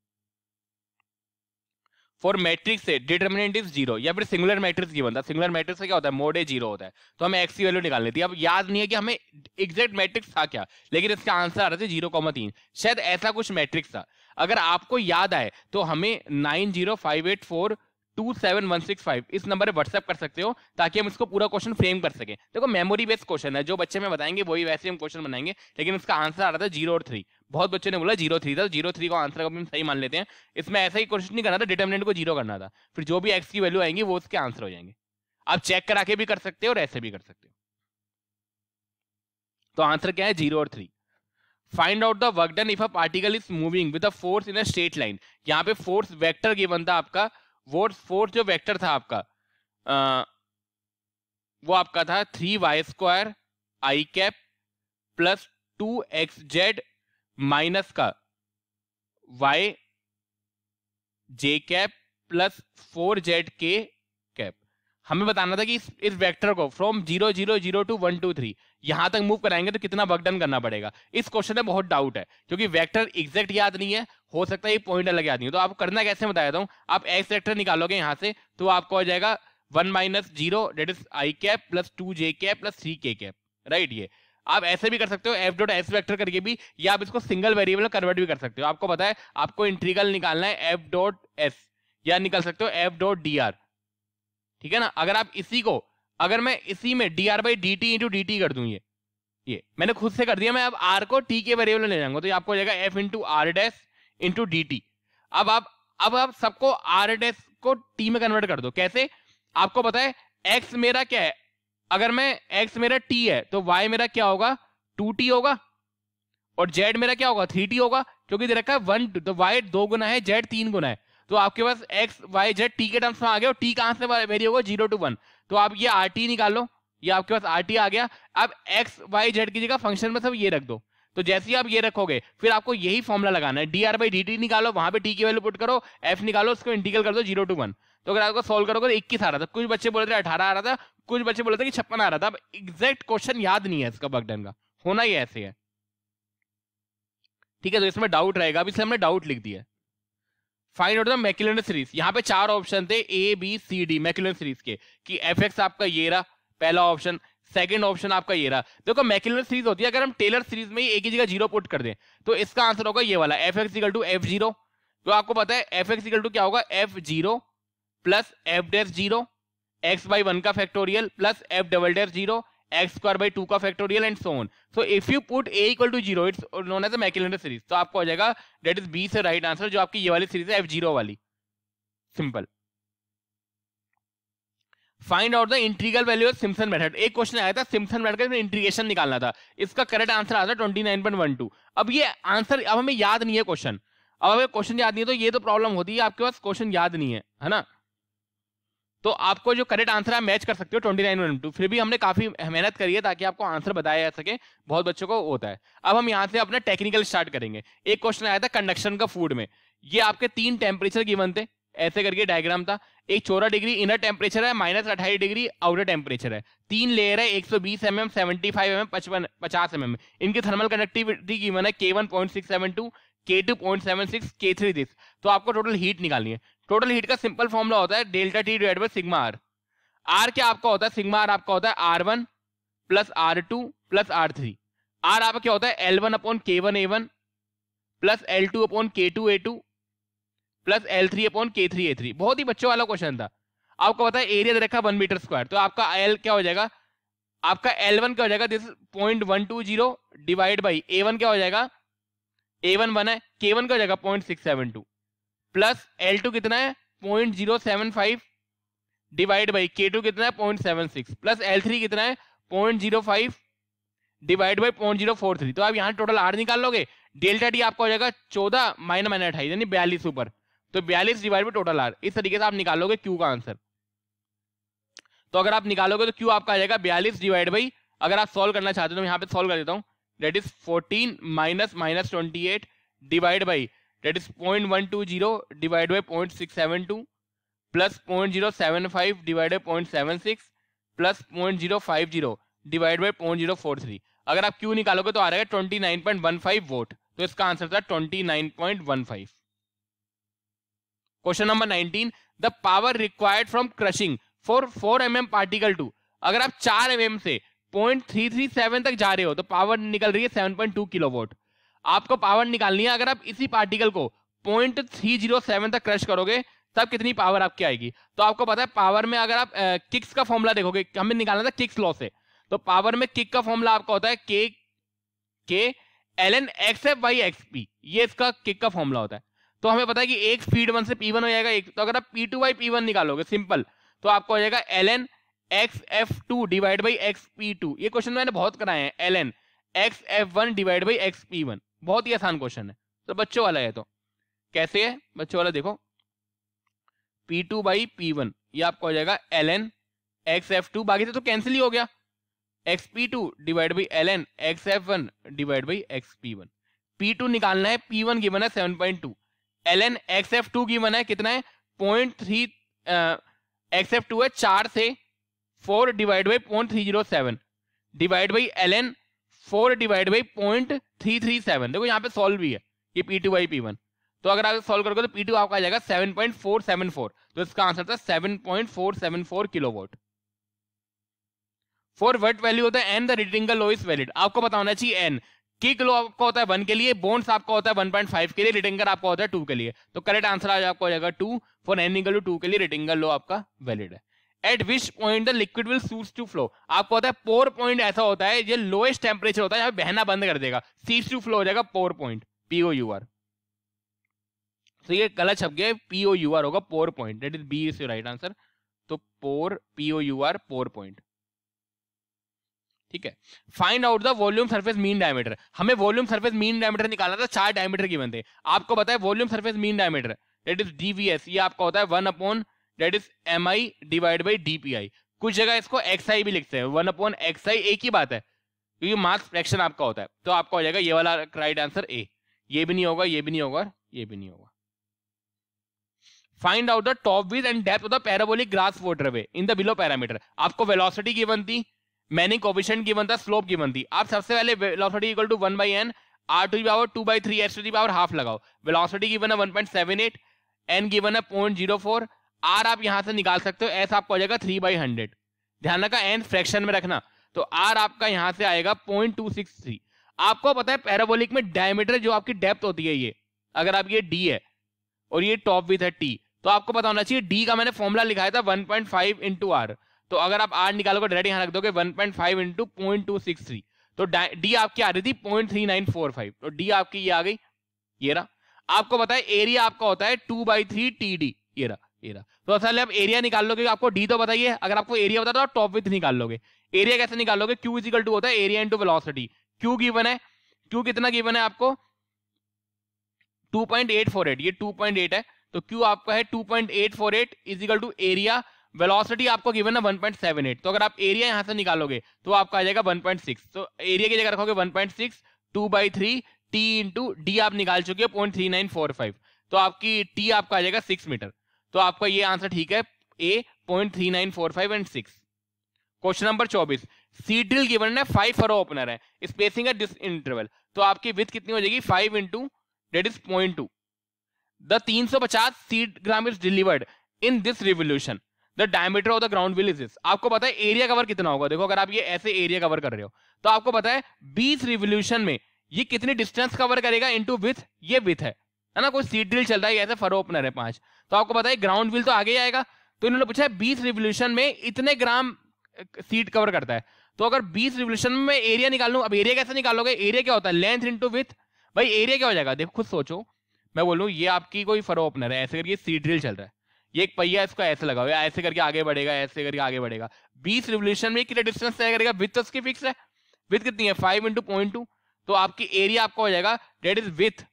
फॉर मैट्रिक्स से डिटर्मिनेंट इज 0, या फिर सिंगुलर मैट्रिक्स गिवन था। सिंगुलर मैट्रिक्स से क्या होता है, मोड ए 0 होता है, तो हमें एक्स की वैल्यू निकालनी थी। अब याद नहीं है कि हमें एग्जैक्ट मैट्रिक्स था क्या, लेकिन इसका आंसर आ रहा था 0,3, शायद ऐसा कुछ मैट्रिक्स था। अगर आपको याद आए तो हमें 9058427165 इस नंबर पे व्हाट्सएप कर सकते हो, ताकि हम इसको पूरा क्वेश्चन फ्रेम कर सकें। देखो मेमोरी बेस्ड क्वेश्चन है, जो बच्चे में बताएंगे वही वैसे हम क्वेश्चन बनाएंगे, लेकिन इसका आंसर आ रहा था 0 और 3। बहुत बच्चों ने बोला 0,3 था, तो 0,3 को आंसर को हम सही मान लेते हैं। इसमें ऐसा ही कोशिश नहीं करना था, डिटर्मिनेंट को 0 करना था, फिर जो भी एक्स की वैल्यू आएंगी वो उसके आंसर हो जाएंगे। आप चेक करा के भी कर सकते हो और ऐसे भी कर सकते हो। तो आंसर क्या है, 0 और 3। Find out the work done if a particle is moving with a force in a straight line. यहाँ पे फोर्स वेक्टर गिवन था आपका, वो फोर्स जो वेक्टर था आपका वो आपका था 3y² i cap plus 2xz minus का y j cap plus 4z k cap. हमें बताना था कि इस वेक्टर को फ्रॉम 0 0 0 टू 1 2 3 यहां तक मूव कराएंगे तो कितना वर्क डन करना पड़ेगा। इस क्वेश्चन में बहुत डाउट है, क्योंकि वेक्टर एग्जैक्ट याद नहीं है, हो सकता है ये पॉइंट अलग याद नहीं हो। तो आपको करना कैसे बताया था, आप एक्स वेक्टर निकालोगे यहां से, तो आपको हो जाएगा 1 minus 0 that is i cap plus 2j cap plus 3k cap, right. ये आप ऐसे भी कर सकते हो f डॉट s वेक्टर करके भी, या आप इसको सिंगल वेरिएबल कन्वर्ट भी कर सकते हो। आपको पता है आपको इंटीग्रल निकालना है f डॉट s, या निकल सकते हो f डॉट dr, ठीक है ना। अगर आप इसी को, अगर मैं इसी में dr by D T into D T कर दूं, ये मैंने खुद से कर दिया, मैं अब r को t के वेरिएबल में ले जाऊंगा, तो ये आपको हो जाएगा f into R dash into D T. अब आप सबको r डैश को t में कन्वर्ट कर दो। कैसे, आपको पता है x मेरा क्या है, अगर मैं x मेरा t है तो y मेरा क्या होगा, 2t होगा, और z मेरा क्या होगा, 3t होगा, क्योंकि दे रखा है 1 तो y 2 गुना है, z 3 गुना है। तो आपके पास x y z t के टर्म्स में आ गया, और t कहां से वेरी होगा, 0 to 1। तो आप ये rt निकाल लो, ये आपके पास rt आ गया। अब x y z की जगह फंक्शन में सब ये रख दो। तो जैसे ही आप ये रखोगे फिर आपको यही फॉर्मूला लगाना है, dr बाई dt निकालो, वहां पे t की वैल्यू पुट करो, f निकालो, उसको इंटीग्रल कर दो 0 to 1। तो अगर आपको सॉल्व करोगे तो 21 आ रहा था, कुछ बच्चे बोल रहे थे 18 आ रहा था, कुछ बच्चे बोल रहे थे कि 56 आ रहा था। अब एग्जैक्ट क्वेश्चन याद नहीं है इसका वर्क डन का, होना ही ऐसे है, ठीक है। तो इसमें डाउट रहेगा, अब इसलिए हमने डाउट लिख दिया। Find out the Maclaurin series. यहाँ पे 4 ऑप्शन थे A B C D Maclaurin series के, कि एफ एक्स आपका ये रहा पहला ऑप्शन, सेकंड ऑप्शन आपका ये रहा। देखो मैक्यूलेंट सीरीज होती है, अगर हम टेलर सीरीज में ही एक ही जगह 0 पुट कर दें तो इसका आंसर होगा ये वाला, F X equal to F 0। तो आपको पता है एफ एक्स इक्वल टू क्या होगा, F 0 plus F dash 0 X by 1 का factorial plus F double dash 0 X square by 2 का factorial and so on. So if you put a equal to 0 it's known as a Maclaurin series. तो आपको हो जाएगा that is B से right answer, जो आपकी ये वाली सीरीज है f0 वाली, simple. Find out the integral value of Simpson method. एक क्वेश्चन आया था सिम्पसन मेथड का इंटीग्रेशन निकालना था, इसका करेक्ट आंसर आता है 29.12। अब ये आंसर, अब हमें याद नहीं है क्वेश्चन, अब हमें क्वेश्चन याद नहीं है, तो ये तो प्रॉब्लम होती है, आपके पास क्वेश्चन याद नहीं है ना। तो आपको जो करेक्ट आंसर आप मैच कर सकते हो 29.12। फिर भी हमने काफी मेहनत करी है ताकि आपको आंसर बताया जा सके, बहुत बच्चों को होता है। अब हम यहाँ से अपना टेक्निकल स्टार्ट करेंगे। एक क्वेश्चन आया था कंडक्शन का फूड में, ये आपके 3 टेम्परेचर गिवन थे, ऐसे करके डायग्राम था। एक 14 डिग्री इनर टेम्परेचर है, माइनस 28 डिग्री आउटर टेम्परेचर है, 3 लेयर है, 120 mm 75 mm 50 mm। इनकी थर्मल कंडक्टिविटी गिवन है K1.672 K2.76 K3 दिस। तो आपको टोटल हीट निकालनी है। टोटल हीट का सिंपल फॉर्मूला होता है delta T divide by sigma R. R क्या आपका होता है, सिग्मा आर आपका होता है R1 plus R2 plus R3। Are आपका क्या होता है L1 upon K1 A1 plus L2 upon K2 A2 plus L3 upon K3 A3। बहुत ही बच्चों वाला क्वेश्चन था। आपको पता है एरिया दे रखा 1 मीटर स्क्वायर, तो आपका L क्या हो जाएगा, आपका L1 क्या हो जाएगा, दिस 0.120 डिवाइड बाई A1 क्या हो जाएगा, A1 1 है, K1 क्या हो जाएगा 0.672 प्लस L2 कितना है 0.075 डिवाइड बाई K2 कितना है 0.76 प्लस L3 कितना है 0.05 डिवाइड बाई 0.043। तो आप यहाँ टोटल R निकाल लोगे, डेल्टा टी आपका हो जाएगा 14 माइनस 28 यानी 42 ऊपर, तो 42 डिवाइड बाई टोटल R। इस तरीके से आप निकालोगे Q का आंसर। तो अगर आप निकालोगे तो Q आपका आ जाएगा 42 डिवाइड बाई, अगर आप सॉल्व करना चाहते हो तो यहाँ पे सॉल्व कर देता हूँ, that is 14 minus 28 divide by that is 0.120 divide by 0.672 plus 0.075 divide by 0.76 plus 0.050 divide by 0.043। अगर आप Q निकालोगे तो आ रहेगा 29.15 वोट, तो इसका आंसर था 29.15। Question number 19, the power required from crushing for 4 mm particle to. अगर आप 4 mm से 0.337 तक जा रहे हो तो पावर निकल रही है 7.2 किलोवाट। आपको पावर निकालनी है अगर आप इसी पार्टिकल को 0.307 तक क्रश करोगे तब कितनी पावर आपकी आएगी। तो आपको पता है पावर में अगर आप किक्स का फॉर्मूला देखोगे, हमें निकालना था किक्स लॉ से, तो पावर में किक का फॉर्मूला आपका होता है के ln xf/xp, ये इसका किक का फॉर्मूला होता है। तो हमें पता है कि एक स्पीड 1 से P1 हो जाएगा एक, तो अगर आप P2/P1 निकालोगे सिंपल तो आपको हो जाएगा ln xf2 divide by xp2। ये क्वेश्चन मैंने बहुत कराए हैं, ln xf1 divide by xp1, बहुत ही आसान क्वेश्चन है। तो बच्चों वाला है, तो कैसे है बच्चों वाला, देखो P2/P1 ये आपको हो जाएगा ln xf2, बाकी से तो कैंसिल ही हो गया, xp2 divide by ln xf1 divide by xp1। P2 निकालना है, P1 गिवन है 7.2, ln xf2 गिवन है कितना है 0.3, xf2 है 4 से 4 divide by 0.307 divide by ln 4 divide by 0.337। देखो यहाँ पे सॉल्व भी है ये P2/P1, तो अगर आप सॉल्व करोगे तो P2 आपका आ जाएगा 7.474, तो इसका आंसर था 7.474 किलोवाट। फॉर व्हाट वैल्यू होता है n, the rectangle low is valid. आपको पता होना चाहिए n, किक लो आपका होता है 1 के लिए, बोन्स आपका होता है 1.5 के लिए, रेक्टेंगल आपका होता है 2 के लिए, तो करेक्ट आंसर आपको हो जाएगा 2। फॉर n इक्वल टू 2 के लिए रेक्टेंगल लो आपका वैलिड है। At which point the liquid will cease to flow. आपको होता है पोर पॉइंट ऐसा होता है जो लोएस्ट टेम्परेचर होता है, यहाँ बहना बंद कर देगा, सीज टू फ्लो हो जाएगा पोर पॉइंट, POUR। तो ये गलत छप गया, POUR होगा pour point, that is B is your right answer. तो पोर POUR पोर पॉइंट, ठीक है। Find out the volume surface mean diameter. हमें वॉल्यूम सरफेस मीन डायमीटर निकालना था, 4 डायमीटर गिवन थे। आपको पता है volume surface mean diameter that is DVS, ये आपका होता है 1 that is MI divide by DPI। कुछ जगह इसको XI भी लिखते हैं, 1/XI एक ही बात है क्योंकि मास फ्रैक्शन आपका होता है। तो आपका हो जाएगा ये वाला राइट आंसर A। ये भी नहीं होगा, ये भी नहीं होगा, ये भी नहीं होगा। Find out the top width and depth of the parabolic grass waterway in the below parameter. आपको वेलोसिटी गिवन थी, मैनिंग कोएफिशिएंट गिवन था, स्लोप गिवन थी। आप सबसे पहले velocity equal to 1/n r to the power 2/3 s to the power half लगाओ। Velocity given है 1.78, n given है 0.04, r आप यहां से निकाल सकते हो, s आपको हो जाएगा 3/100। ध्यान रखा n फ्रैक्शन में रखना, तो r आपका यहां से आएगा 0.263। आपको पता है पैराबोलिक में डायमीटर जो आपकी डेप्थ होती है, ये अगर आप ये d है और ये टॉप विड्थ है t, तो आपको पता होना चाहिए d का मैंने फॉर्मूला लिखाया था 1.5 इंटू r। तो अगर आप r निकालोगे डायरेक्ट यहां रख दोगे 1.5 इंटू 0.263, तो d आपकी आ रही थी 0.3945, तो d आपकी ये आ गई, ये रहा। आपको पता है एरिया आपका होता है 2/3 TD, ये रहा, ये रहा। तो असल आप एरिया निकाल लोगे, आपको d तो बताइए, अगर आपको एरिया बता तो आप टॉप विड्थ निकाल लोगे। एरिया कैसे निकालोगे, Q इज इक्वल टू होता है area into velocity. Q given है, Q कितना गिवन है आपको 2.848, ये 2.8 है, तो Q आपका है 2.848 is equal to area, velocity आपको गिवन है 1.78। तो अगर आप एरिया यहां से निकालोगे तो आपका आ जाएगा 1.6, तो एरिया की जगह रखोगे 1.6, 2/3 t इंटू d आप निकाल चुके हो 0.3945, तो आपकी t आपका आ जाएगा 6 मीटर। तो आपका ये आंसर ठीक है, A 0.3945 and 6। Question number 24, seed drill given है 5 फरो ओपनर है, स्पेसिंग है दिस इंटरवल, तो आपकी विड्थ कितनी हो जाएगी 5 into that is 0.2। The 350 seed gram is delivered in this revolution, the diameter of the ground wheel is this. आपको पता है एरिया कवर कितना होगा, देखो अगर आप ये ऐसे एरिया कवर कर रहे हो तो आपको पता है 20 रिवोल्यूशन में ये कितनी डिस्टेंस कवर करेगा इनटू विड्थ, ये विड्थ है ना। कोई सीड ड्रिल चल रहा है, ऐसे फरो ओपनर है 5, तो आपको पता है ग्राउंड व्हील तो आगे आएगा, तो इन्होंने पूछा है 20 रिवोल्यूशन में इतने ग्राम सीट कवर करता है। तो अगर 20 रिवोल्यूशन में मैं एरिया निकाल लूं, अब एरिया कैसे निकालोगे, एरिया क्या होता है लेंथ इनटू विड्थ। भाई एरिया क्या हो जाएगा, देखो खुद सोचो, मैं बोलूं ये आपकी कोई फरो ओपनर है, ऐसे करके सीड ड्रिल चल रहा है, ये एक पहिया इसको ऐसे लगाओ, ऐसे करके आगे बढ़ेगा, ऐसे करके आगे बढ़ेगा। 20 रिवोल्यूशन में कितना डिस्टेंस तय करेगा, विड्थ तो उसकी फिक्स है, विड्थ कितनी है 5 इंटू 0.2, तो आपकी एरिया आपका हो जाएगा दैट इज विड्थ,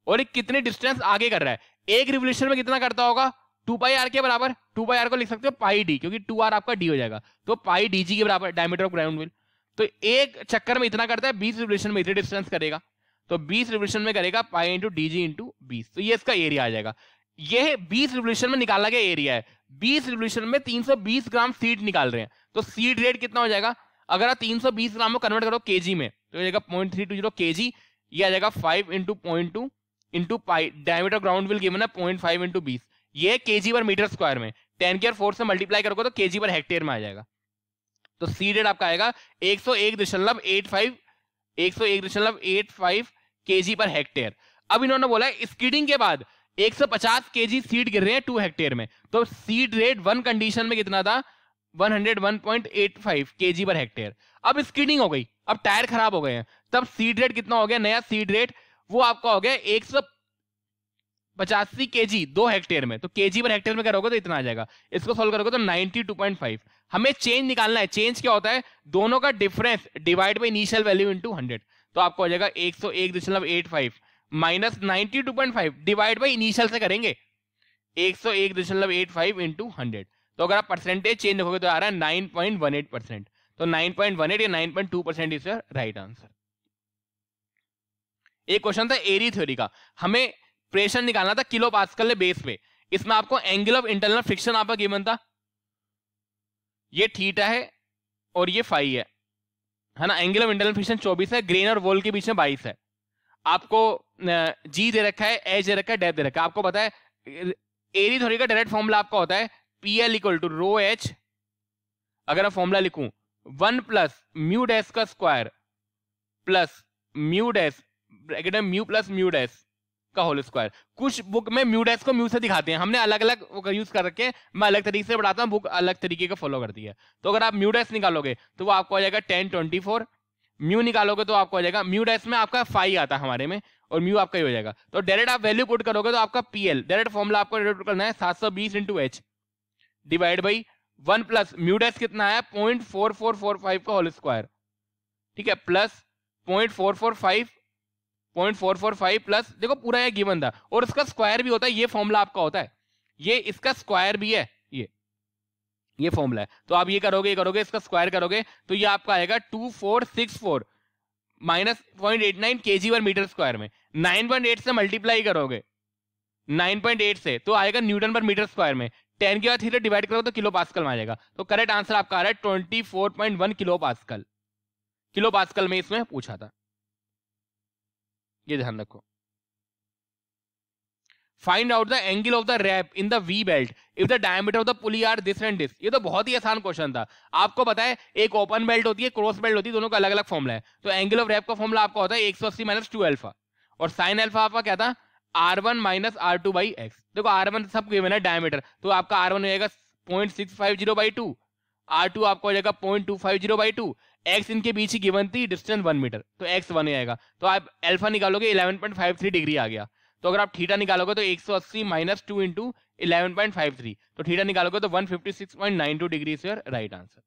और एक कितनी डिस्टेंस आगे कर रहा है, एक रिवोल्यूशन में कितना करता होगा 2πr के बराबर, 2πr को लिख सकते हो पाई डी, क्योंकि 2r आपका d हो जाएगा, तो पाई dg के बराबर डायमीटर ऑफ ग्राउंड व्हील। तो एक चक्कर में इतना करता है, 20 रिवोल्यूशन में इतनी डिस्टेंस करेगा, तो 20 रिवोल्यूशन में करेगा पाई इंटू dg इंटू 20, तो ये इसका एरिया आ जाएगा। ये 20 रिवोल्यूशन में निकाला गया एरिया है, 20 रिवोल्यूशन में 320 ग्राम सीड निकाल रहे हैं, तो सीड रेट कितना हो जाएगा? अगर आप 320 ग्राम को कन्वर्ट करो केजी में तो हो जाएगा 0.320 केजी, ये आ जाएगा 5 into 0.2 into pi, diameter ground will given है 0.5 इंटू 20, ये केजी पर मीटर स्क्वायर में, 10 की 4 से मल्टीप्लाई करोगे तो केजी पर हेक्टेयर में आ जाएगा। तो सीड रेट आपका आएगा 101.85 केजी पर हेक्टेयर। अब इन्होंने बोला है स्कीडिंग के बाद 150 केजी सीड गिर रहे हैं 2 हेक्टेयर में, तो सीड रेट वन कंडीशन में कितना था? 101.85 केजी पर हेक्टेयर। अब स्कीडिंग हो गई, अब टायर खराब हो गए हैं, तब सीड रेट कितना हो गया? नया सीड रेट वो आपका हो गया 185 केजी 2 हेक्टेयर में, तो केजी पर हेक्टेयर में करोगे तो इतना आ जाएगा, इसको सॉल्व करोगे तो 92.5। हमें चेंज निकालना है, चेंज क्या होता है? दोनों का difference divide by initial value into 100, तो आपको हो जाएगा 101.85 माइनस 92.5 डिवाइड बाय इनिशियल से करेंगे 101.85 इंटू 100, तो अगर आप परसेंटेज चेंज रखोगे तो आ रहा है 9.18%, तो 9.18 या 9.2% इज राइट आंसर। एक क्वेश्चन था एरी थ्योरी का, हमें प्रेशर निकालना था किलो पास्कल बेस पे, इसमें आपको एंगल ऑफ इंटरनल फ्रिक्शन आपका गिवन था, ये थीटा है और ये फाई है ना, एंगल ऑफ इंटरनल फ्रिक्शन 24 है, ग्रेन और वॉल के बीच में 22 है, आपको जी दे रखा है, एच दे रखा है, डेप्थ दे रखा है, आपको पता है एरी थ्योरी का डायरेक्ट फॉर्मूला आपका होता है PL equal to rho H, अगर मैं फॉर्मूला लिखूं 1 प्लस म्यू डैश का square plus mu dash bracket में म्यू प्लस म्यू डैश का होल स्क्वायर। कुछ बुक में म्यू डैश को म्यू से दिखाते हैं, हमने अलग अलग यूज कर रखे हैं, मैं अलग तरीके से पढ़ाता हूं, बुक अलग तरीके का फॉलो करती है। तो अगर आप म्यू डैश निकालोगे तो वो आपको आ जाएगा 1024, म्यू निकालोगे तो आपको आ जाएगा, म्यू डैश में आपका फाई आता है हमारे में और म्यू आपका ही हो जाएगा, तो डायरेक्ट आप वैल्यू पुट करोगे तो आपका PL डायरेक्ट फॉर्मूला आपको पुट करना है 720 into H divide by 1 plus mu dash कितना है 0.4445 का होल स्क्वायर, ठीक है, प्लस 0.445 प्लस देखो पूरा ये गिवन था और इसका स्क्वायर भी होता है, ये फॉर्मूला आपका होता है, ये इसका स्क्वायर भी है, ये फॉर्मूला है, तो आप ये करोगे इसका स्क्वायर करोगे तो ये आपका आएगा 2464 माइनस 0.89 केजी पर मीटर स्क्वायर में, 9.8 से मल्टीप्लाई करोगे 9.8 से तो आएगा न्यूटन पर मीटर स्क्वायर में, 10 के बाद थीटा डिवाइड करोगे तो किलो पास्कल में आ जाएगा, तो करेक्ट आंसर आपका आ रहा है 24.1 किलो पास्कल में इसमें पूछा था, ये ध्यान रखो। Find out the angle of the wrap in the V belt if the diameter of the pulley are this and this. ये तो बहुत ही आसान क्वेश्चन था, आपको पता है एक ओपन बेल्ट होती है, क्रॉस बेल्ट होती है, दोनों का अलग अलग फॉर्मूला है, तो एंगल ऑफ रैप का फॉर्मूला आपका होता है 180 माइनस 2 अल्फा और साइन अल्फा आपका क्या था R1 minus R2 by x. देखो R1 सब गिवन है डायमीटर, तो आपका R1 हो जाएगा 0.650 बाई 2, R2 आपको हो जाएगा 0.250 बाई 2, एक्स इनके बीच ही गिवन थी डिस्टेंस 1 मीटर, तो x 1 आएगा, तो आप अल्फा निकालोगे 11.53 डिग्री आ गया, तो अगर आप थीटा निकालोगे तो 180 माइनस 2 इंटू 11.53, तो थीटा निकालोगे तो 156.92 डिग्री से right answer.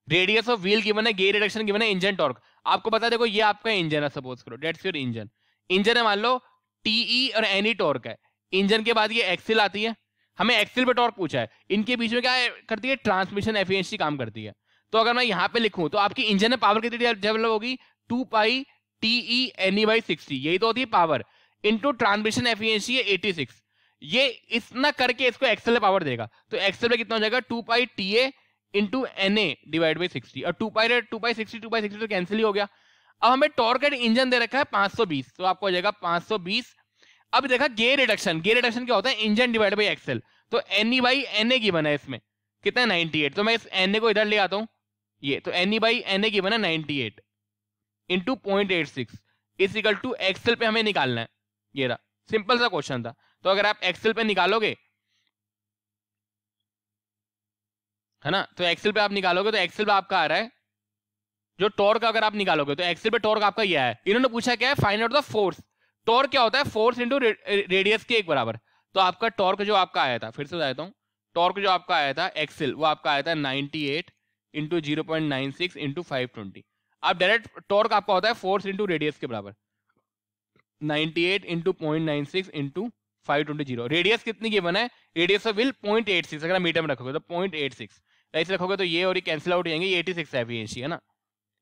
Radius of wheel given है, गियर रिडक्शन गिवन है, इंजन टॉर्क आपको पता है, देखो ये आपका इंजन है, सपोज करो दैट्स योर इंजन है, मान लो TE और एनी टॉर्क है, इंजन के बाद ये एक्सिल आती है, हमें एक्सिल पे टॉर्क पूछा है, इनके बीच में क्या करती है ट्रांसमिशन एफिशिएंसी काम करती है, तो अगर मैं यहाँ पे लिखूं तो आपकी इंजन में पावर कितनी डेवलप होगी 2 पाई TE NE/60, यही तो होती है पावर, इनटू ट्रांसमिशन एफिशिएंसी है 86, ये इतना करके इसको एक्सेल में पावर देगा, तो एक्सेल में कितना हो जाएगा 2 पाई TA into NA divide by 60, और 2 पाई 60 तो कैंसिल ही हो गया। अब हमें टॉर्क एट इंजन दे रखा है 520, तो आपको हो जाएगा 520। अब देखा गियर रिडक्शन क्या होता है इंजन डिवाइड बाई एक्सेल, तो NE/NA गिवन है इसमें कितना है 98, तो मैं इस NA को इधर ले आता हूं, ये तो NE/NA गिवन है 98 into 0.86 is equal to Excel पे हमें निकालना है, ये रहा सिंपल सा क्वेश्चन था, तो अगर आप एक्सेल पे निकालोगे है ना, तो एक्सेल पे आप निकालोगे तो एक्सेल पे आपका आ रहा है जो टॉर्क, अगर आप निकालोगे तो एक्सेल पे टॉर्क आपका यह है, इन्होंने पूछा क्या है find out the force, torque क्या होता है फोर्स इंटू रेडियस के एक बराबर, तो आपका टॉर्क जो आपका आया था, फिर से बताता हूं, टॉर्क जो आपका आया था एक्सेल वो आपका आया था 98 इंटू 0.96 इंटू 520, अब डायरेक्ट टॉर्क आपका होता है फोर्स इंटू रेडियस के बराबर 98 इंटू 0.96 इंटू 520, रेडियस कितनी गिवन है, रेडियस ऑफ व्हील 0.86, अगर मीटर में रखोगे तो 0.86 ऐसे रखोगे तो ये और ये कैंसिल आउट हो जाएंगे, ये 86 एफिशिएंसी है ना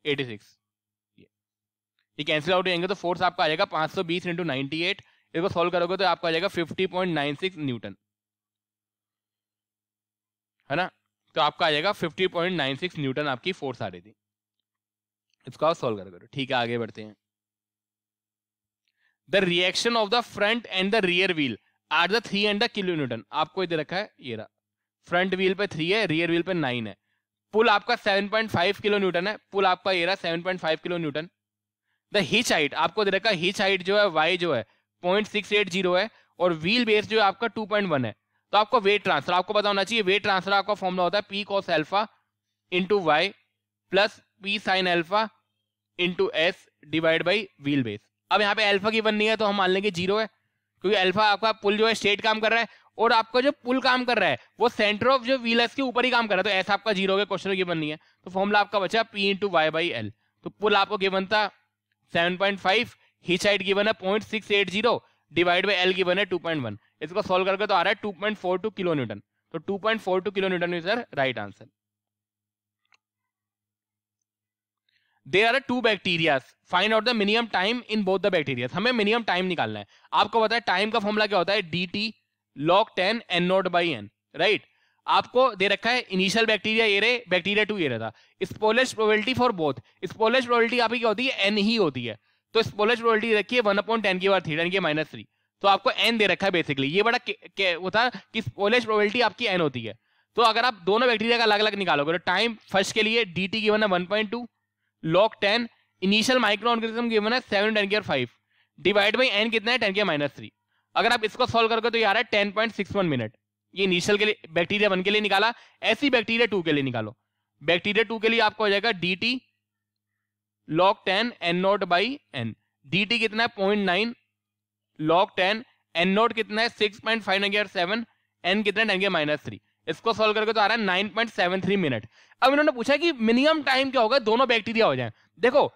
86, ये कैंसिल आउट हो जाएंगे, तो फोर्स आपका आ जाएगा 520 इंटू 98 इसको सॉल्व करोगे तो आपका आ जाएगा 50.96 न्यूटन, है ना। तो आपका आ जाएगा 50.96 न्यूटन आपकी फोर्स आ रही थी। इसको आप सॉल्व करोगे। ठीक है, आगे बढ़ते हैं। The reaction of the front and the rear wheel are the 3 and the kilo newton. आपको दे रखा है ये रहा, फ्रंट व्हील पे 3 है, रियर व्हील पे 9 है। पुल आपका 7.5 किलो न्यूटन है, पुल आपका ये रहा 7.5 kilo Newton. The hitch height आपको दे रखा है, हिच हाइट जो है y जो है 0.680 है, और व्हील बेस जो है आपका 2.1 है। तो आपको वेट ट्रांसफर आपको पता होना चाहिए। वेट ट्रांसफर आपका फॉर्मूला होता है P cos alpha into Y plus P sin alpha into S divide by wheel base. अब यहाँ पे अल्फा की वन नहीं है तो हम मान लेंगे 0 है, क्योंकि अल्फा आपका पुल जो है स्ट्रेट काम कर रहा है, और आपका जो पुल काम कर रहा है वो सेंटर ऑफ जो व्हील के ऊपर ही काम कर रहा है, तो ऐसा आपका 0 हो गया, क्वेश्चन गिवन नहीं है। तो फॉर्मूला आपका बचा P into Y by L. तो पुल आपको गिवन था 7.5, हिच हाइट गिवन है 0.680 डिवाइड बाई एल गिवन है 2.1। इसको सॉल्व करके तो आ रहा है 2.42 किलो न्यूटन। तो 2.42 kilo Newton is sir right answer. There are 2 bacteria. Find out the minimum time in both the bacteria. हमें मिनिमम टाइम निकालना है। आपको पता है टाइम का फॉर्मूला क्या होता है, dt log 10 n not by n, right. आपको दे रखा है इनिशियल बैक्टीरिया ये रहे, बैक्टीरिया 2 ये रहा था। स्पोलेज प्रोबेबिलिटी फॉर बोथ, स्पोलेज प्रोबेबिलिटी आपकी क्या होती है, n ही होती है। तो स्पोलेज प्रोबेबिलिटी रखी है 1/10 की पावर 3 10 की -3। तो आपको n दे रखा है बेसिकली। ये बड़ा वो था कि स्पोलेज प्रोबेबिलिटी आपकी n होती है। तो अगर आप दोनों बैक्टीरिया का अलग अलग निकालोगे तो टाइम फर्स्ट के लिए dt गिवन है 1.2 log 10, initial micro organism given है 7 10 की पावर 5 डिवाइड बाई n कितना है 10 की -3। अगर आप इसको सॉल्व करोगे तो ये आ रहा है 10.61 मिनट। ये इनिशियल के लिए बैक्टीरिया 1 के लिए निकाला, ऐसी बैक्टीरिया 2 के लिए निकालो। बैक्टीरिया 2 के लिए आपको हो जाएगा dt log 10 n not by n। dt कितना है 0.9 log 10, n नॉट कितना है 6.5/7, n कितना है 10 की -3। इसको सॉल्व करके तो आ रहा है 9.73 मिनट। अब इन्होंने पूछा कि मिनिमम टाइम क्या होगा दोनों बैक्टीरिया हो जाए। देखो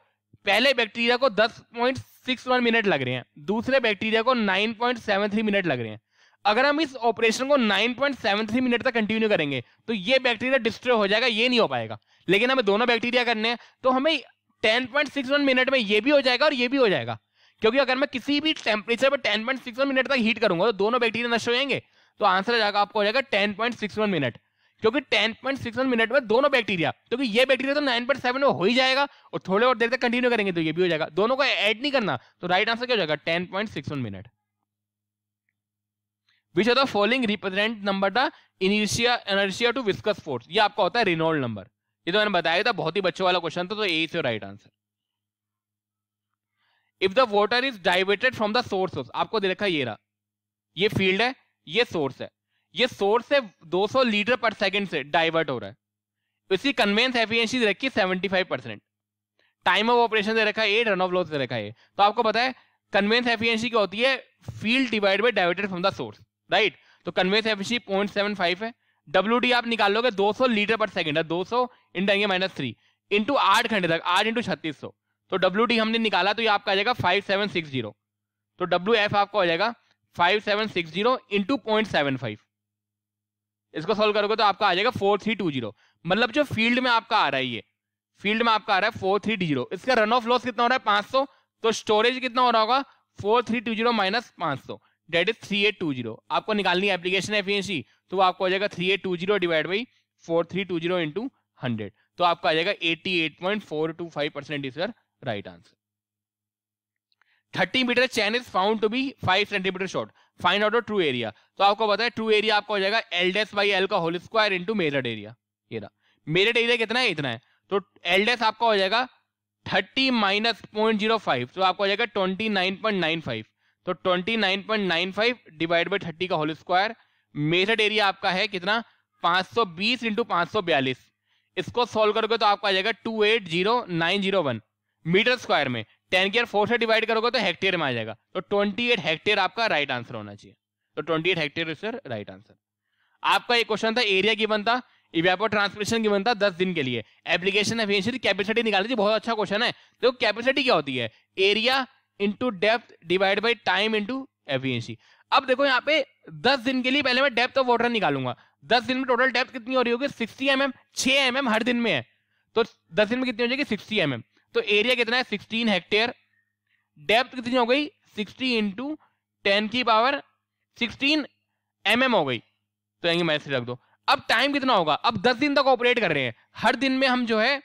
पहले बैक्टीरिया को 10.61 मिनट लग रहे हैं, दूसरे बैक्टीरिया को 9.73 मिनट लग रहे हैं। अगर हम इस ऑपरेशन को 9.73 मिनट तक कंटिन्यू करेंगे तो ये बैक्टीरिया डिस्ट्रॉय हो जाएगा, ये नहीं हो पाएगा। लेकिन हमें दोनों बैक्टीरिया करने हैं तो हमें 10.61 मिनट में ये भी हो जाएगा और ये भी हो जाएगा, क्योंकि अगर मैं किसी भी टेम्परेचर पर 10.61 मिनट तक हीट करूंगा तो दोनों बैक्टीरिया नष्ट हो जाएंगे। तो आंसर आ जाएगा आपको हो जाएगा 10.61 मिनट, क्योंकि 10.61 मिनट में दोनों बैक्टीरिया, क्योंकि ये बैक्टीरिया तो 9.7 में हो ही जाएगा और थोड़े और देर तक कंटिन्यू करेंगे तो ये भी हो जाएगा, दोनों को ऐड नहीं करना। तो राइट आंसर क्या हो जाएगा 10.61 minute. Which of the following represent number the inertia to viscous force. ये आपका होता है रेनॉल्ड नंबर। ये तो मैंने बताया था, बहुत ही बच्चों वाला क्वेश्चन था, तो ए से right answer. If the water is diverted from the source, आपको दे रखा है ये रहा, ये फील्ड है, ये सोर्स है, ये सोर्स से 200 लीटर पर सेकंड से डाइवर्ट हो रहा है। इसकी कन्वेंस एफिशिएंसी दे रखी है 75%, टाइम ऑफ ऑपरेशन दे रखा है 8, रन ऑफ लॉस दे रखा है। तो आपको पता है कन्वेंस एफिशिएंसी क्या होती है, field divide by diverted from the source, right. तो कन्वेंस एफिशिएंसी 0.75 है। WD आप निकालोगे 200 लीटर पर सेकंड है, 200 × 3 इंटू 8 घंटे तक, 8 × 3600। तो WD हमने निकाला तो ये आपका आ जाएगा 5760। तो WF आपका हो जाएगा 5760 इंटू 0.75। इसको सॉल्व करोगे तो आपका आ जाएगा 4320। मतलब जो फील्ड में आपका आ रहा है, ये फील्ड में आपका आ रहा है 4320। इसका रन ऑफ लॉस कितना हो रहा है 500, तो स्टोरेज कितना हो रहा होगा 4320 माइनस 500 डेट इज 3820। आपको निकालनी है एप्लीकेशन एफिशिएंसी, तो वो आपको हो जाएगा 3820 डिवाइड बाई 4320 इंटू 100। तो आपका आ जाएगा 88.425% is your right answer. 30 meter chain is found to be 5 centimeter short, find out true area. तो आपको पता है ट्रू एरिया आपको हो जाएगा L डैश बाई L का whole square into measured area. ये रहा मेजर्ड एरिया कितना है, इतना है। तो L डैश आपका हो जाएगा 30 माइनस 0.05, तो आपको हो जाएगा 29.95। तो 29.95 डिवाइड बाई 30 का होल स्क्वायर। मेजर्ड एरिया आपका है कितना 520 इंटू 542। इसको सॉल्व करोगे तो आपका आ जाएगा 280901 मीटर स्क्वायर में 10 की 4 से डिवाइड करोगे तो हेक्टेयर में आ जाएगा। तो 28 हेक्टेयर आपका राइट आंसर होना चाहिए। तो 28 हेक्टेयर इज राइट आंसर। आपका एक क्वेश्चन था एरिया गिवन था, इवेपोर ट्रांसपिरेशन गिवन था 10 दिन के लिए, एप्लीकेशन एफिशिएंसी कैपेसिटी निकाली थी। बहुत अच्छा क्वेश्चन है। तो कैपेसिटी क्या होती है, area into depth divide by time into efficiency. अब देखो यहाँ पे 10 दिन के लिए पहले मैं डेप्थ ऑफ वाटर निकालूंगा। 10 दिन में टोटल डेप्थ कितनी हो रही होगी 60 mm, 6 mm हर दिन में है। तो 10 दिन में कितनी हो जाएगी 60 mm। तो एरिया कितना है 16 हेक्टेयर, डेप्थ कितनी हो गई 60 इंटू 10 की पावर 16 mm हो गई, तो यहीं मैथ रख दो। अब टाइम कितना होगा, अब 10 दिन तक ऑपरेट कर रहे हैं, हर दिन में हम जो है,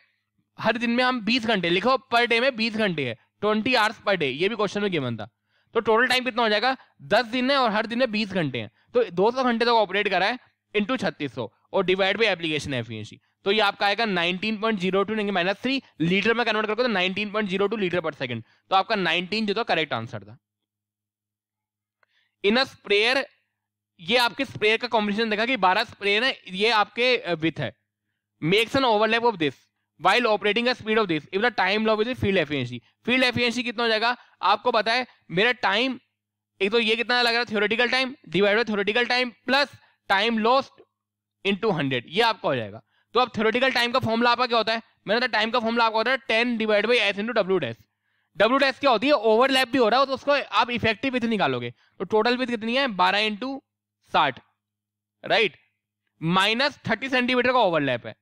हर दिन में हम 20 घंटे, लिखो पर डे में 20 घंटे है, 20 आवर्स पर डे, ये भी क्वेश्चन में गिवन था। तो टोटल टाइम कितना हो जाएगा, 10 दिन है और हर दिन में 20 घंटे हैं, तो 200 घंटे तक ऑपरेट करा है इंटू 3600 और डिवाइड बाई एप्लीकेशन एफिशिएंसी, तो ये आपका आएगा 19.02 -3 लीटर में कन्वर्ट करोगे तो 19.02 लीटर पर सेकंड, तो आपका 19 जो था करेक्ट आंसर था। इन अ स्प्रेयर, ये आपके स्प्रेयर का कॉम्बिनेशन देखा कि 12 स्प्रेयर है, ये आपके विथ है, makes an overlap of this while operating at speed of this if the time log is field efficiency, field efficiency कितना हो जाएगा आपको पता है, मेरा टाइम एक तो ये कितना लग रहा है theoretical time divide by theoretical time plus time lost into 100, ये आपका हो जाएगा। तो अब थ्योरेटिकल टाइम का फॉर्मूला आपका क्या होता है, मैंने टाइम का फॉर्मूला आपका होता है 10 divide by S into W dash. W dash क्या होती है, ओवरलैप भी हो रहा है तो उसको आप इफेक्टिव विथ निकालोगे, तो टोटल विथ कितनी है 12 इंटू 60, राइट, माइनस 30 सेंटीमीटर का ओवरलैप है,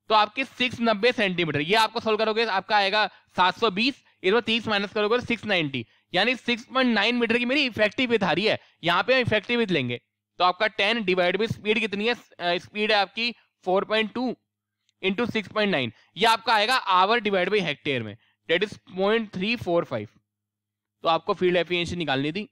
तो आपके 690 सेंटीमीटर, ये आपको सोल्व करोगे आपका आएगा 720, इसमें 30 माइनस करोगे 690, यानी 6.9 मीटर की मेरी इफेक्टिव विथ आ रही है, यहाँ पे हम इफेक्टिव विथ लेंगे, तो आपका 10 डिवाइड बाई स्पीड कितनी है, स्पीड है आपकी 4.2 इंटू 6.9, ये आपका आएगा आवर डिवाइड बाई हेक्टेयर में, डेट इज 0.345, तो आपको फील्ड एफिशिएंसी निकालनी थी,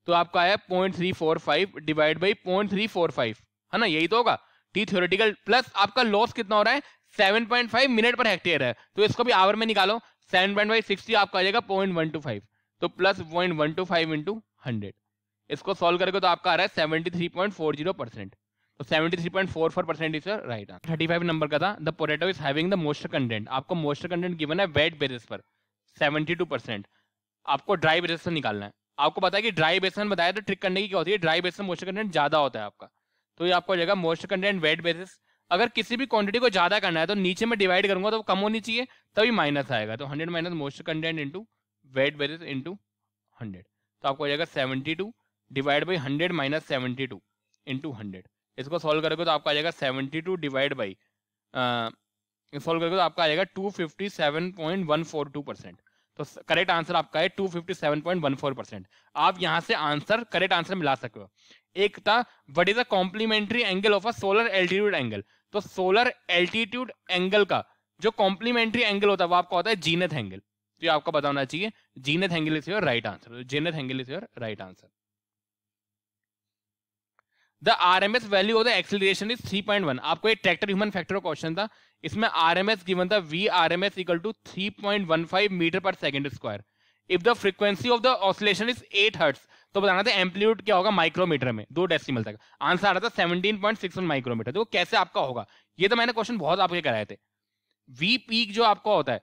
तो आपका आया 0.345 डिवाइड बाई 0.345, है ना, यही तो होगा, टी थ्योरेटिकल प्लस आपका लॉस कितना हो रहा है 7.5 मिनट पर हेक्टेयर है, तो इसको भी आवर में निकालो, 7.5 60 आपका आ जाएगा 0.125, तो प्लस 0.125 इंटू 100, इसको सॉल्व करेंगे तो आपका आ रहा है 73.40%, तो 73.44% इज राइट आंसर। 35 नंबर का था, the potato is having the moisture content, आपको मॉइस्चर कंटेंट गिवन है वेट बेसिस पर 72%, आपको ड्राई बेसिस पर निकालना है, आपको पता है कि ड्राई बेसन बताया तो ट्रिक करने की क्या होती है, ड्राई बेसन मॉइस्चर कंटेंट ज्यादा होता है आपका, तो ये आपको हो जाएगा मॉइस्चर कंटेंट वेट बेसिस, अगर किसी भी क्वांटिटी को ज्यादा करना है तो नीचे में डिवाइड करूंगा तो कम होनी चाहिए तभी माइनस आएगा, तो 100 minus moisture content into weight basis into 100, तो आपको हो जाएगा 72 डिवाइड बाई 100 माइनस 72 इंटू 100, इसको सॉल्व करोगे तो आपका आ जाएगा 72 डिवाइड बाई सॉल्व करोगे तो आपका आ जाएगा 257.142%, तो करेक्ट आंसर आपका है 257.14%। आप यहां से आंसर करेक्ट आंसर मिला सकते हो। एक था what is the complementary angle of a solar altitude angle, तो सोलर एल्टीट्यूड एंगल का जो कॉम्प्लीमेंट्री एंगल होता है वो आपका होता है जीनथ एंगल, तो ये आपको पता होना चाहिए, zenith angle is your right answer, zenith angle is your right answer. The RMS value of the acceleration is 3.1, आपको एक ट्रैक्टर ह्यूमन फैक्टर का क्वेश्चन था, इसमें आरएमएस गिवन था V RMS equal to 3.15 metre per second square, if the frequency of the oscillation is 8 hertz, तो बताना था amplitude क्या होगा माइक्रोमीटर में 2 डेसिमल तक, आंसर आ रहा था 17.61 माइक्रोमीटर, तो कैसे आपका होगा, ये तो मैंने क्वेश्चन बहुत आपके कराए थे। वी पीक जो आपका होता है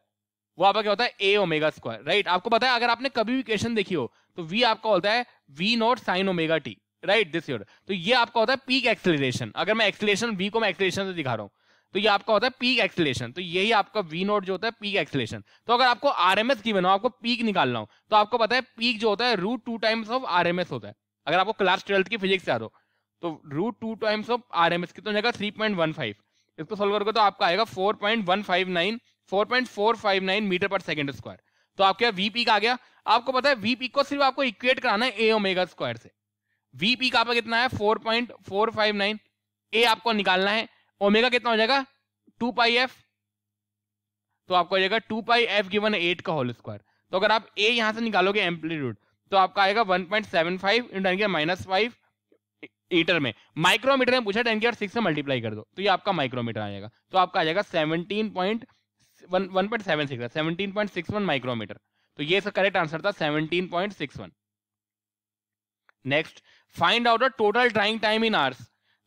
वो आपका क्या होता है ए ओमेगा स्क्वायर, राइट, आपको पता है अगर आपने कभी भी इक्वेशन देखी हो तो वी आपका होता है V naught sine omega T, right this your, तो ये आपका होता है पीक एक्सेलरेशन, अगर मैं एक्सेलरेशन वी को मैं एक्सेलरेशन से दिखा रहा हूं तो ये आपका होता है पीक एक्सेलरेशन, तो यही आपका वी नॉट जो होता है पीक एक्सेलरेशन। तो अगर आपको आरएमएस की बनाओ, आपको पीक निकालना हो तो आपको पता है पीक जो होता है √2 टाइम्स ऑफ आरएमएस होता है, अगर आपको क्लास 12 की फिजिक्स याद हो तो √2 टाइम्स ऑफ आरएमएस कितना हो जाएगा 3.15, इसको सोल्व करोगे तो आपका आएगा 4.459 मीटर पर सेकंड स्क्वायर, तो आपका वी पीक आ गया। आपको पता है वी पीक को सिर्फ आपको इक्वेट कराना है ए ओमेगा स्क्वायर से, वी पीक आपका कितना है 4.459, ए आपको निकालना है, ओमेगा कितना हो जाएगा 2 पाई एफ, तो आपको हो जाएगा 2 पाई एफ गिवन 8 का होल स्क्वायर, तो अगर आप ए यहां से निकालोगे एम्पलीट्यूड तो आपका आएगा 1.75 इंटू -5 मीटर में, माइक्रोमीटर में पूछा 10⁻6 से मल्टीप्लाई कर दो तो ये आपका माइक्रोमीटर आ जाएगा, तो आपका आ जाएगा 17.61 माइक्रोमीटर, तो ये इसका करेक्ट आंसर था 17.61। Next, find out the total drawing time in hours,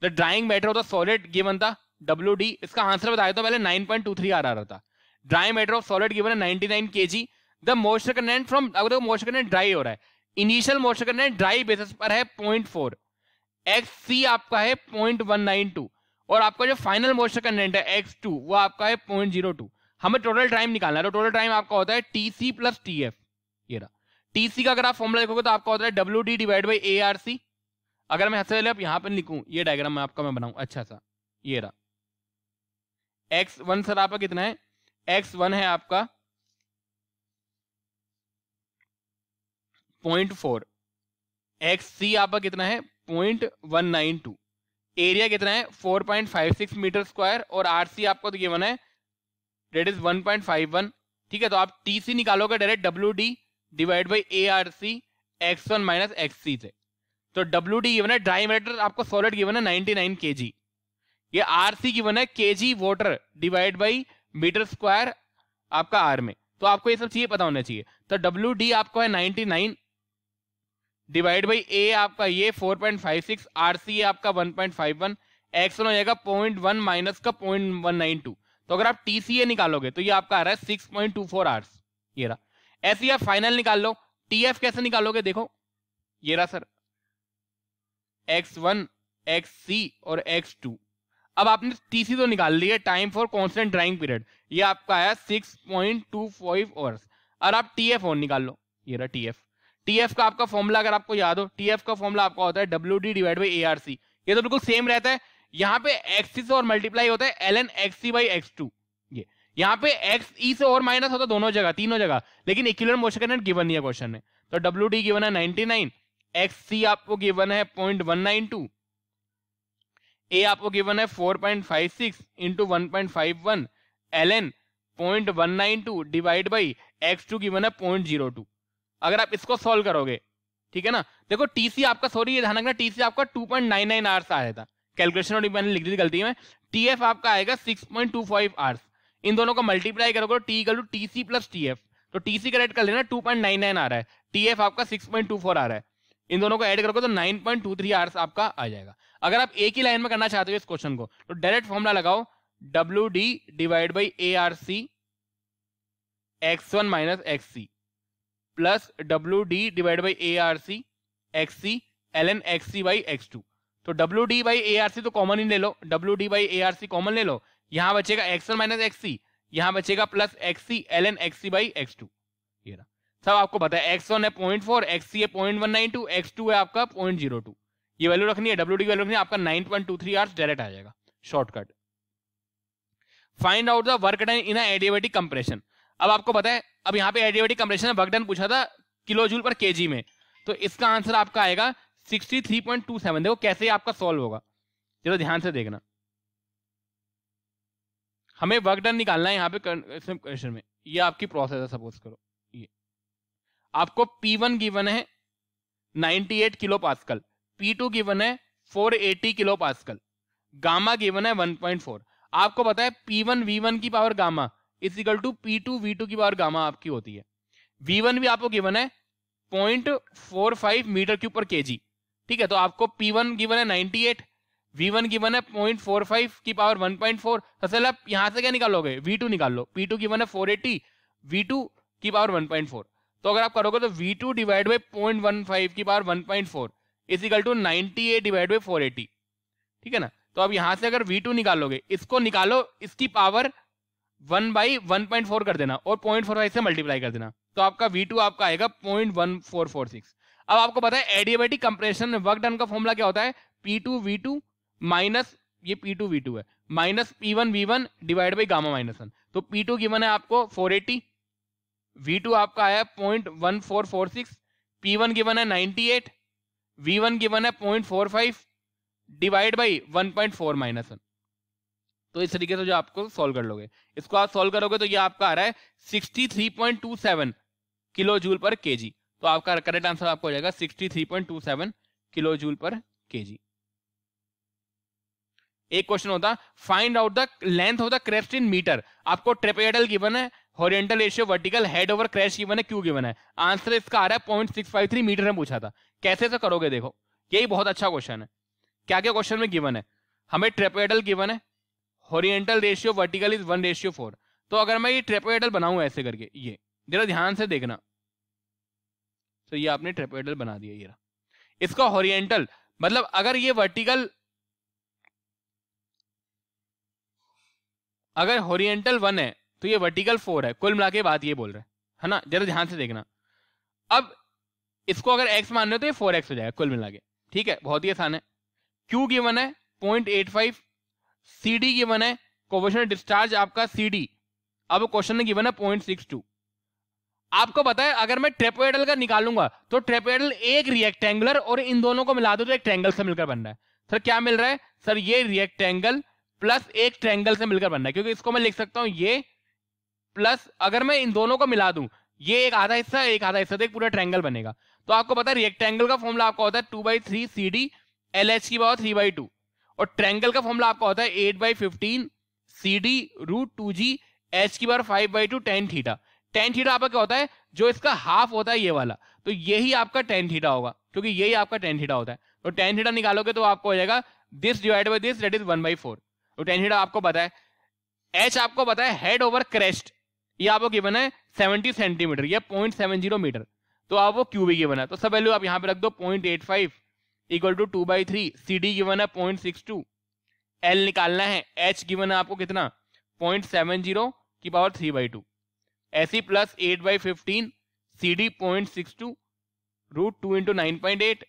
the drawing matter of the solid given था WD, इसका आंसर बताया तो पहले 9.23 आ रहा था, dry matter of solid given है 99 kg, the moisture content from, अगर मॉइस्चर कंटेंट ड्राई हो रहा है, initial moisture content dry basis पर है 0.4, XC आपका है 0.192 और आपका जो फाइनल मॉइस्चर कंटेंट है X2 वो आपका है 0.02, हमें टोटल टाइम निकालना है, तो टोटल टाइम आपका होता है TC प्लस TF, ये रहा TC का अगर आप फॉर्मूला देखोगे तो आपका होता है WD डिवाइड बाई ARC, अगर मैं हंसे आप यहां पर लिखूं ये डायग्राम मैं आपका मैं बनाऊं अच्छा सा, ये रहा X1 सर आपका कितना है, X1 है आपका 0.4, एक्स सी आपका कितना है 0.192, एरिया कितना है 4.56 मीटर स्क्वायर और आर सी आपको तो गिवन है डेट इज 1.51। ठीक है, तो आप टी सी निकालोगे direct W D divide by A R C x1 minus X C से। तो डब्ल्यू डी गिवन है, ड्राई मैटर आपको सॉलिड गिवन है 99 kg, ये आर सी गिवन है kg water divide by metre square आपका R में। तो आपको ये सब चीजें पता होना चाहिए। तो डब्ल्यू डी आपको है 99 डिवाइड बाई ए आपका ये 4.56, आर सी आपका 1.51, एक्स हो जाएगा 0.1 माइनस का 0.192। तो अगर आप टीसीए निकालोगे तो ये आपका आ रहा है 6.24 आवर्स, ये रहा। ऐसे ही आप फाइनल निकाल लो। टीएफ कैसे निकालोगे, देखो ये रहा सर x1, xc और x2। अब आपने टीसी तो निकाल लिया, time for constant drawing period ये आपका आया 6.25 आवर्स। और आप टीएफ और निकाल लो, ये रहा टीएफ। टीएफ का आपका फॉर्मूला अगर आपको याद हो, टीएफ का फॉर्मूला आपका होता है W D divide by A R C. ये तो बिल्कुल सेम रहता है, यहाँ पे एक्सी से और मल्टीप्लाई होता है L N X C by X two. ये यहाँ पे एक्स ई से और माइनस होता है दोनों जगह, तीनों जगह, लेकिन इक्विवेलेंट मोशन करंट गिवन नहीं है क्वेश्चन में। तो डब्ल्यू डी गिवन है 99, एक्स सी आपको गिवन है 0.192, ए आपको गिवन है 4.56 into 1.51, L N 0.192 divide by X two given है 0.02। अगर आप इसको सॉल्व करोगे, ठीक है ना, देखो टीसी आपका, सॉरी ये ध्यान रखना, टीसी आपका 2.99 आवर्स आ रहा था, कैलकुलेशन और मैंने लिख दी गलती में। टीएफ आपका आएगा 6.25 आवर्स। इन दोनों को मल्टीप्लाई करोगे T equal to TC plus TF, तो टीसी का रेट कर लेना 2.99 आ रहा है, टीएफ आपका 6.24 आ रहा है, इन दोनों को ऐड करोगे तो 9.23 आवर्स आपका आ जाएगा। अगर आप एक ही लाइन में करना चाहते हो इस क्वेश्चन को तो डायरेक्ट फॉर्मूला लगाओ, W D divide by A R C x1 minus X C plus W D divide by A R C X C L N X C by X two. तो W D by A R C तो common ही ले लो, W D by A R C common ले लो, यहां बचेगा x1 minus X C, यहां बचेगा plus X C L N X C by X two. ये रहा, सब आपको पता है, x1 है 0.4, xc है 0.192, x2 है आपका 0.02। ये वैल्यू रखनी है, डब्ल्यू डी वैल्यू रखनी है, आपका 9.23 आवर्स डायरेक्ट आ जाएगा, shortcut. Find out the work done in adiabatic compression. अब आपको पता है, अब यहाँ पे एडियाबैटिक कंप्रेशन में वर्क डन पूछा था किलो जूल पर केजी में, तो इसका आंसर आपका आएगा 63.27। देखो कैसे आपका सॉल्व होगा, जरा ध्यान से देखना। हमें वर्क डन निकालना है यहाँ पे क्वेश्चन में, ये आपकी प्रोसेस है, सपोज करो ये आपको P1 गिवन है 98 किलो पास्कल, P2 गिवन है 480 किलो पास्कल, गामा गिवन है 1.4। आपको पता है P1 V1 की power gamma is equal to P2 V2 की पावर गामा आपकी होती है। V1 भी आपको गिवन है 0.45 मीटर क्यूब पर केजी, ठीक है, तो आपको P1 गिवन है 98, V1 गिवन है 0.45 की पावर 1.4। असल आप यहां से क्या निकालोगे, V2 निकाल लो, P2 गिवन है 480, V2 की पावर 1.4। तो अगर आप करोगे तो V2 डिवाइड बाई 0.15 की power 1.4 is equal to 98 divide by 480, ठीक है ना। तो अब यहां से अगर V2 निकालोगे, इसको निकालो, इसकी पावर 1 बाई 1.4 कर देना और 0.45 से मल्टीप्लाई कर देना, तो आपका V2 आपका आएगा 0.1446। अब आपको पता है एडियाबैटिक कंप्रेशन में वर्क डन का फॉर्मूला क्या होता है, P2 V2 माइनस ये P2 V2 है minus P1 V1 divide by gamma minus 1। तो P2 गिवन है आपको 480, V2 आपका आया 0.1446, P1 गिवन है 98, V1 गिवन है 0.45 डिवाइड बाई 1.4 माइनस 1। तो इस तरीके से जो आपको सॉल्व कर लोगे, इसको आप सॉल्व करोगे तो ये आपका आ रहा है 63.27 किलो जूल पर केजी। तो आपका करेक्ट आंसर आपको हो जाएगा 63.27 किलो जूल पर केजी। एक क्वेश्चन होता find out the length of the crest in meter. आपको ट्रेपेजोइडल गिवन है, horizontal ratio, vertical, head over crest given है, क्यू गिवन है। आंसर इसका आ रहा है 0.653 मीटर में पूछा था। कैसे से करोगे, देखो यही बहुत अच्छा क्वेश्चन है। क्या क्या क्वेश्चन में गिवन है, हमें ट्रेपेजोइडल गिवन है, हॉरिजॉन्टल रेशियो, वर्टिकल इज 1:4। तो अगर मैं ये ट्रेपेजोइडल बनाऊं ऐसे करके, ये जरा ध्यान से देखना, तो ये आपने ट्रेपेजोइडल बना दिया, ये रहा। इसका हॉरिजॉन्टल मतलब अगर ये वर्टिकल, अगर हॉरिजॉन्टल 1 है तो ये वर्टिकल 4 है, कुल मिला के बात ये बोल रहे है ना, जरा ध्यान से देखना। अब इसको अगर x मान रहे हो तो ये 4x हो जाएगा कुल मिला के, ठीक है, बहुत ही आसान है। Q गिवन है 0.85, CD गिवन है, कोएफिशिएंट डिस्चार्ज आपका CD, अब क्वेश्चन में गिवन है 0.62। आपको पता है अगर मैं ट्रेपेडल का निकालूंगा तो ट्रेपेडल एक रिएक्टेंगुलर और इन दोनों को मिला दो तो एक ट्रायंगल से मिलकर बन रहा है। सर क्या मिल रहा है? सर ये रिएक्टेंगल प्लस एक ट्रायंगल से मिलकर बन रहा है, क्योंकि इसको मैं लिख सकता हूं ये प्लस, अगर मैं इन दोनों को मिला दूं, ये एक आधा हिस्सा एक आधा हिस्सा, तो एक पूरा ट्रायंगल बनेगा। तो आपको पता है रिएक्टेंगल का फॉर्मूला आपका होता है 2/3 CD LH की पावर 3/2, और ट्रायंगल का फॉर्मूला आपका होता है 8/15 CD √2G H की power 5/2 tan theta. tan theta आपका क्या होता है? जो इसका हाफ होता है ये वाला, तो यही आपका tan थीटा होगा, क्योंकि यही आपका tan थीटा होता है। तो tan थीटा निकालोगे तो आपको हो जाएगा this divide by this, that is 1/4। तो tan थीटा आपको पता है। H आपको पता है हेड ओवर क्रेस्ट, ये आपको गिवन है 70 सेंटीमीटर, ये 0.70 मीटर, तो आपको क्यू भी गिवन है, तो सब वैल्यू आप यहाँ पे रख दो। 0.85 इक्वल टू 2/3, CD गिवन है 0.62, L निकालना है, H गिवन है आपको कितना 0.70 की पावर 3/2, ऐसी plus 8/15 CD 0.62 √2 into 9.8,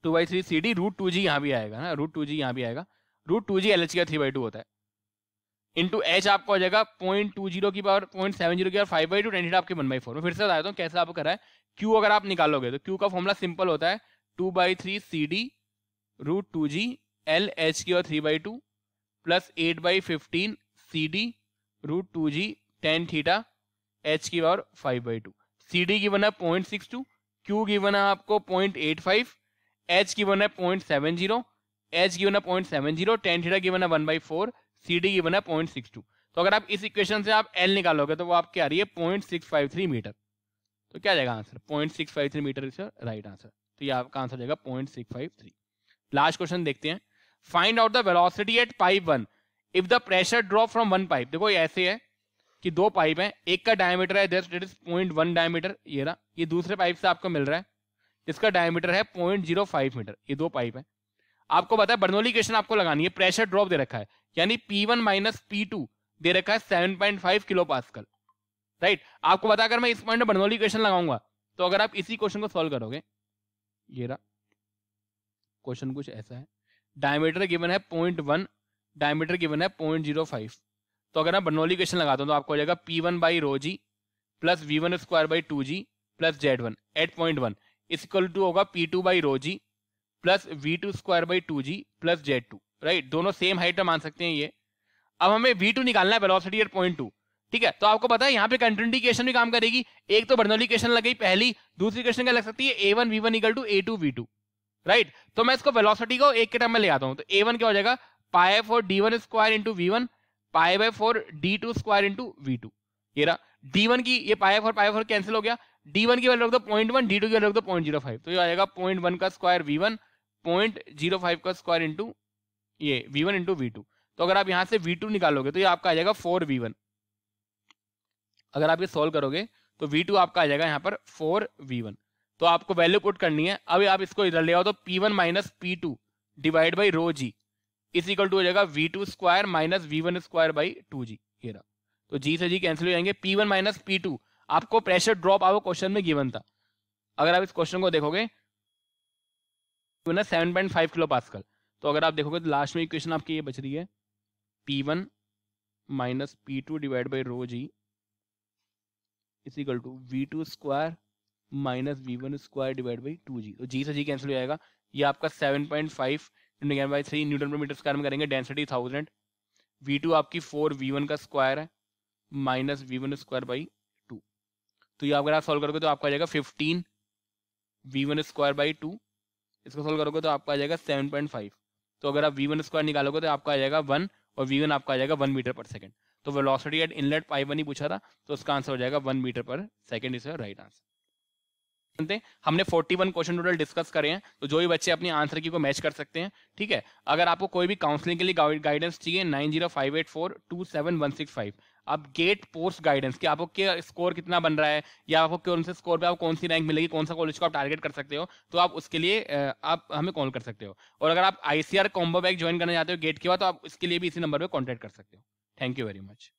2/3 CD √2G यहाँ भी आएगा ना, √2G यहाँ भी आएगा, √2G LH का 3/2 होता है, इंटू H आपको हो जाएगा 0.20 की पावर 0.70 की पावर 5/2, tan थीटा आपके 1/4। मैं फिर से बताता हूँ कैसे आपको करा है। Q अगर आप निकालोगे तो Q का फॉर्मूला सिंपल होता है 2/3 CD √2G LH की power 3/2 plus 8/15 CD √2G tan theta H की पावर 5/2। CD गिवन है 0.62, Q गिवन है आपको 0.85, H गिवन है 0.70, H गिवन है 0.70, tan थीटा गिवन है 1/4, CD गिवन है 0.62। तो अगर आप इस इक्वेशन से आप L निकालोगे तो वो आपकी आ रही है 0.653 मीटर। तो क्या जाएगा answer? 0.653 meter is right answer. तो ये आपका आंसर जाएगा 0.653। लास्ट क्वेश्चन देखते हैं। Find out the velocity at pipe 1 if the pressure drop from one pipe. देखो ये ऐसे है कि दो पाइप हैं, एक का डायमीटर है दैट इज 0.1 डायमीटर, ये रहा, ये दूसरे पाइप से आपको मिल रहा है, इसका डायमीटर है 0.05 मीटर। ये दो पाइप है, आपको पता है बर्नौली इक्वेशन आपको लगानी है, प्रेशर ड्रॉप दे रखा है, यानी P1 माइनस P2 दे रखा है 7.5 किलो पास्कल, राइट। आपको पता है अगर मैं इस पॉइंट में बर्नौली इक्वेशन लगाऊंगा तो अगर आप इसी क्वेश्चन को सॉल्व करोगे, ये रहा क्वेश्चन कुछ ऐसा है, डायमीटर गिवन है 0.1, डायमीटर गिवन है 0.05, तो अगर आप बर्नौली इक्वेशन लगाता हूं तो आपको हो जाएगा P1/ρg plus V1²/2g plus Z1 at 0.1 is equal to होगा P2/ρg plus V2²/2g plus Z2, right. दोनों सेम हाइट में मान सकते हैं ये। अब हमें V2 निकालना है वेलोसिटी एट 0.2, ठीक है। तो आपको पता है यहाँ पे कंटिन्यूटी इक्वेशन भी काम करेगी, एक तो बर्नौली इक्वेशन लगी पहली, दूसरी इक्वेशन क्या लग सकती है A1V1 equal to A2V2, right. तो मैं इसको वेलोसिटी को एक के टर्म में ले आता हूँ, तो A1 क्या हो जाएगा π/4 D1² into V1 π/4 D2² into V2, ये रहा D1 की ये π/4 कैंसिल हो गया, D1 की वैल्यू रख दो 0.1, D2 की वैल्यू रख दो 0.05, तो ये आ जाएगा 0.1 का स्क्वायर V1 0.05 का स्क्वायर इंटू ये V1 इंटू V2। तो अगर आप यहां से V2 निकालोगे तो ये आपका आ जाएगा 4V1, अगर आप ये सॉल्व करोगे तो V2 आपका आ जाएगा यहाँ पर 4V1। तो आपको वैल्यू पुट करनी है, अब आप इसको इधर ले आओ तो P1 minus P2 divide by ρg is equal to हो जाएगा V2² माइनस V1²/2g, ये रहा। तो g से g कैंसिल हो जाएंगे, P1 माइनस P2 आपको प्रेशर ड्रॉप आपको क्वेश्चन में गिवन था, अगर आप इस क्वेश्चन को देखोगे 7.5 किलो पास्कल, तो अगर आप देखोगे तो लास्ट में इक्वेशन आपकी ये बच रही है P1 minus P2 divide by ρg is equal to V2² minus V1² divide by 2g। तो g से g कैंसिल हो जाएगा, ये आपका 7.5 × 3 न्यूटन पर मीटर स्क्वायर में करेंगे, डेंसिटी 1000, V2 आपकी 4V1 का स्क्वायर है माइनस V1²/2, तो ये अगर आप सॉल्व करोगे तो आपका आ जाएगा 15 V1²/2, इसको सॉल्व करोगे तो आपका आ जाएगा 7.5, तो अगर आप V1² निकालोगे तो आपका आ जाएगा 1 और V1 आपका आ जाएगा 1 मीटर पर सेकंड। तो वेलोसिटी एट इनलेट पाइप 1 ही पूछा था, तो उसका आंसर हो जाएगा 1 metre per second is right answer. हमने 41 क्वेश्चन टोटल डिस्कस करे हैं, तो जो भी बच्चे अपनी आंसर की को मैच कर सकते हैं, ठीक है। अगर आपको कोई भी काउंसलिंग के लिए गाइडेंस चाहिए 9058427165, आप गेट पोस्ट गाइडेंस कि आपको क्या स्कोर कितना बन रहा है या आपको कौन से स्कोर पे आपको कौन सी रैंक मिलेगी, कौन सा कॉलेज को आप टारगेट कर सकते हो, तो आप उसके लिए आप हमें कॉल कर सकते हो। और अगर आप ICR कॉम्बो बैग ज्वाइन करना चाहते हो गेट के बाद, तो आप इसके लिए भी इसी नंबर पर कॉन्टैक्ट कर सकते हो। Thank you very much.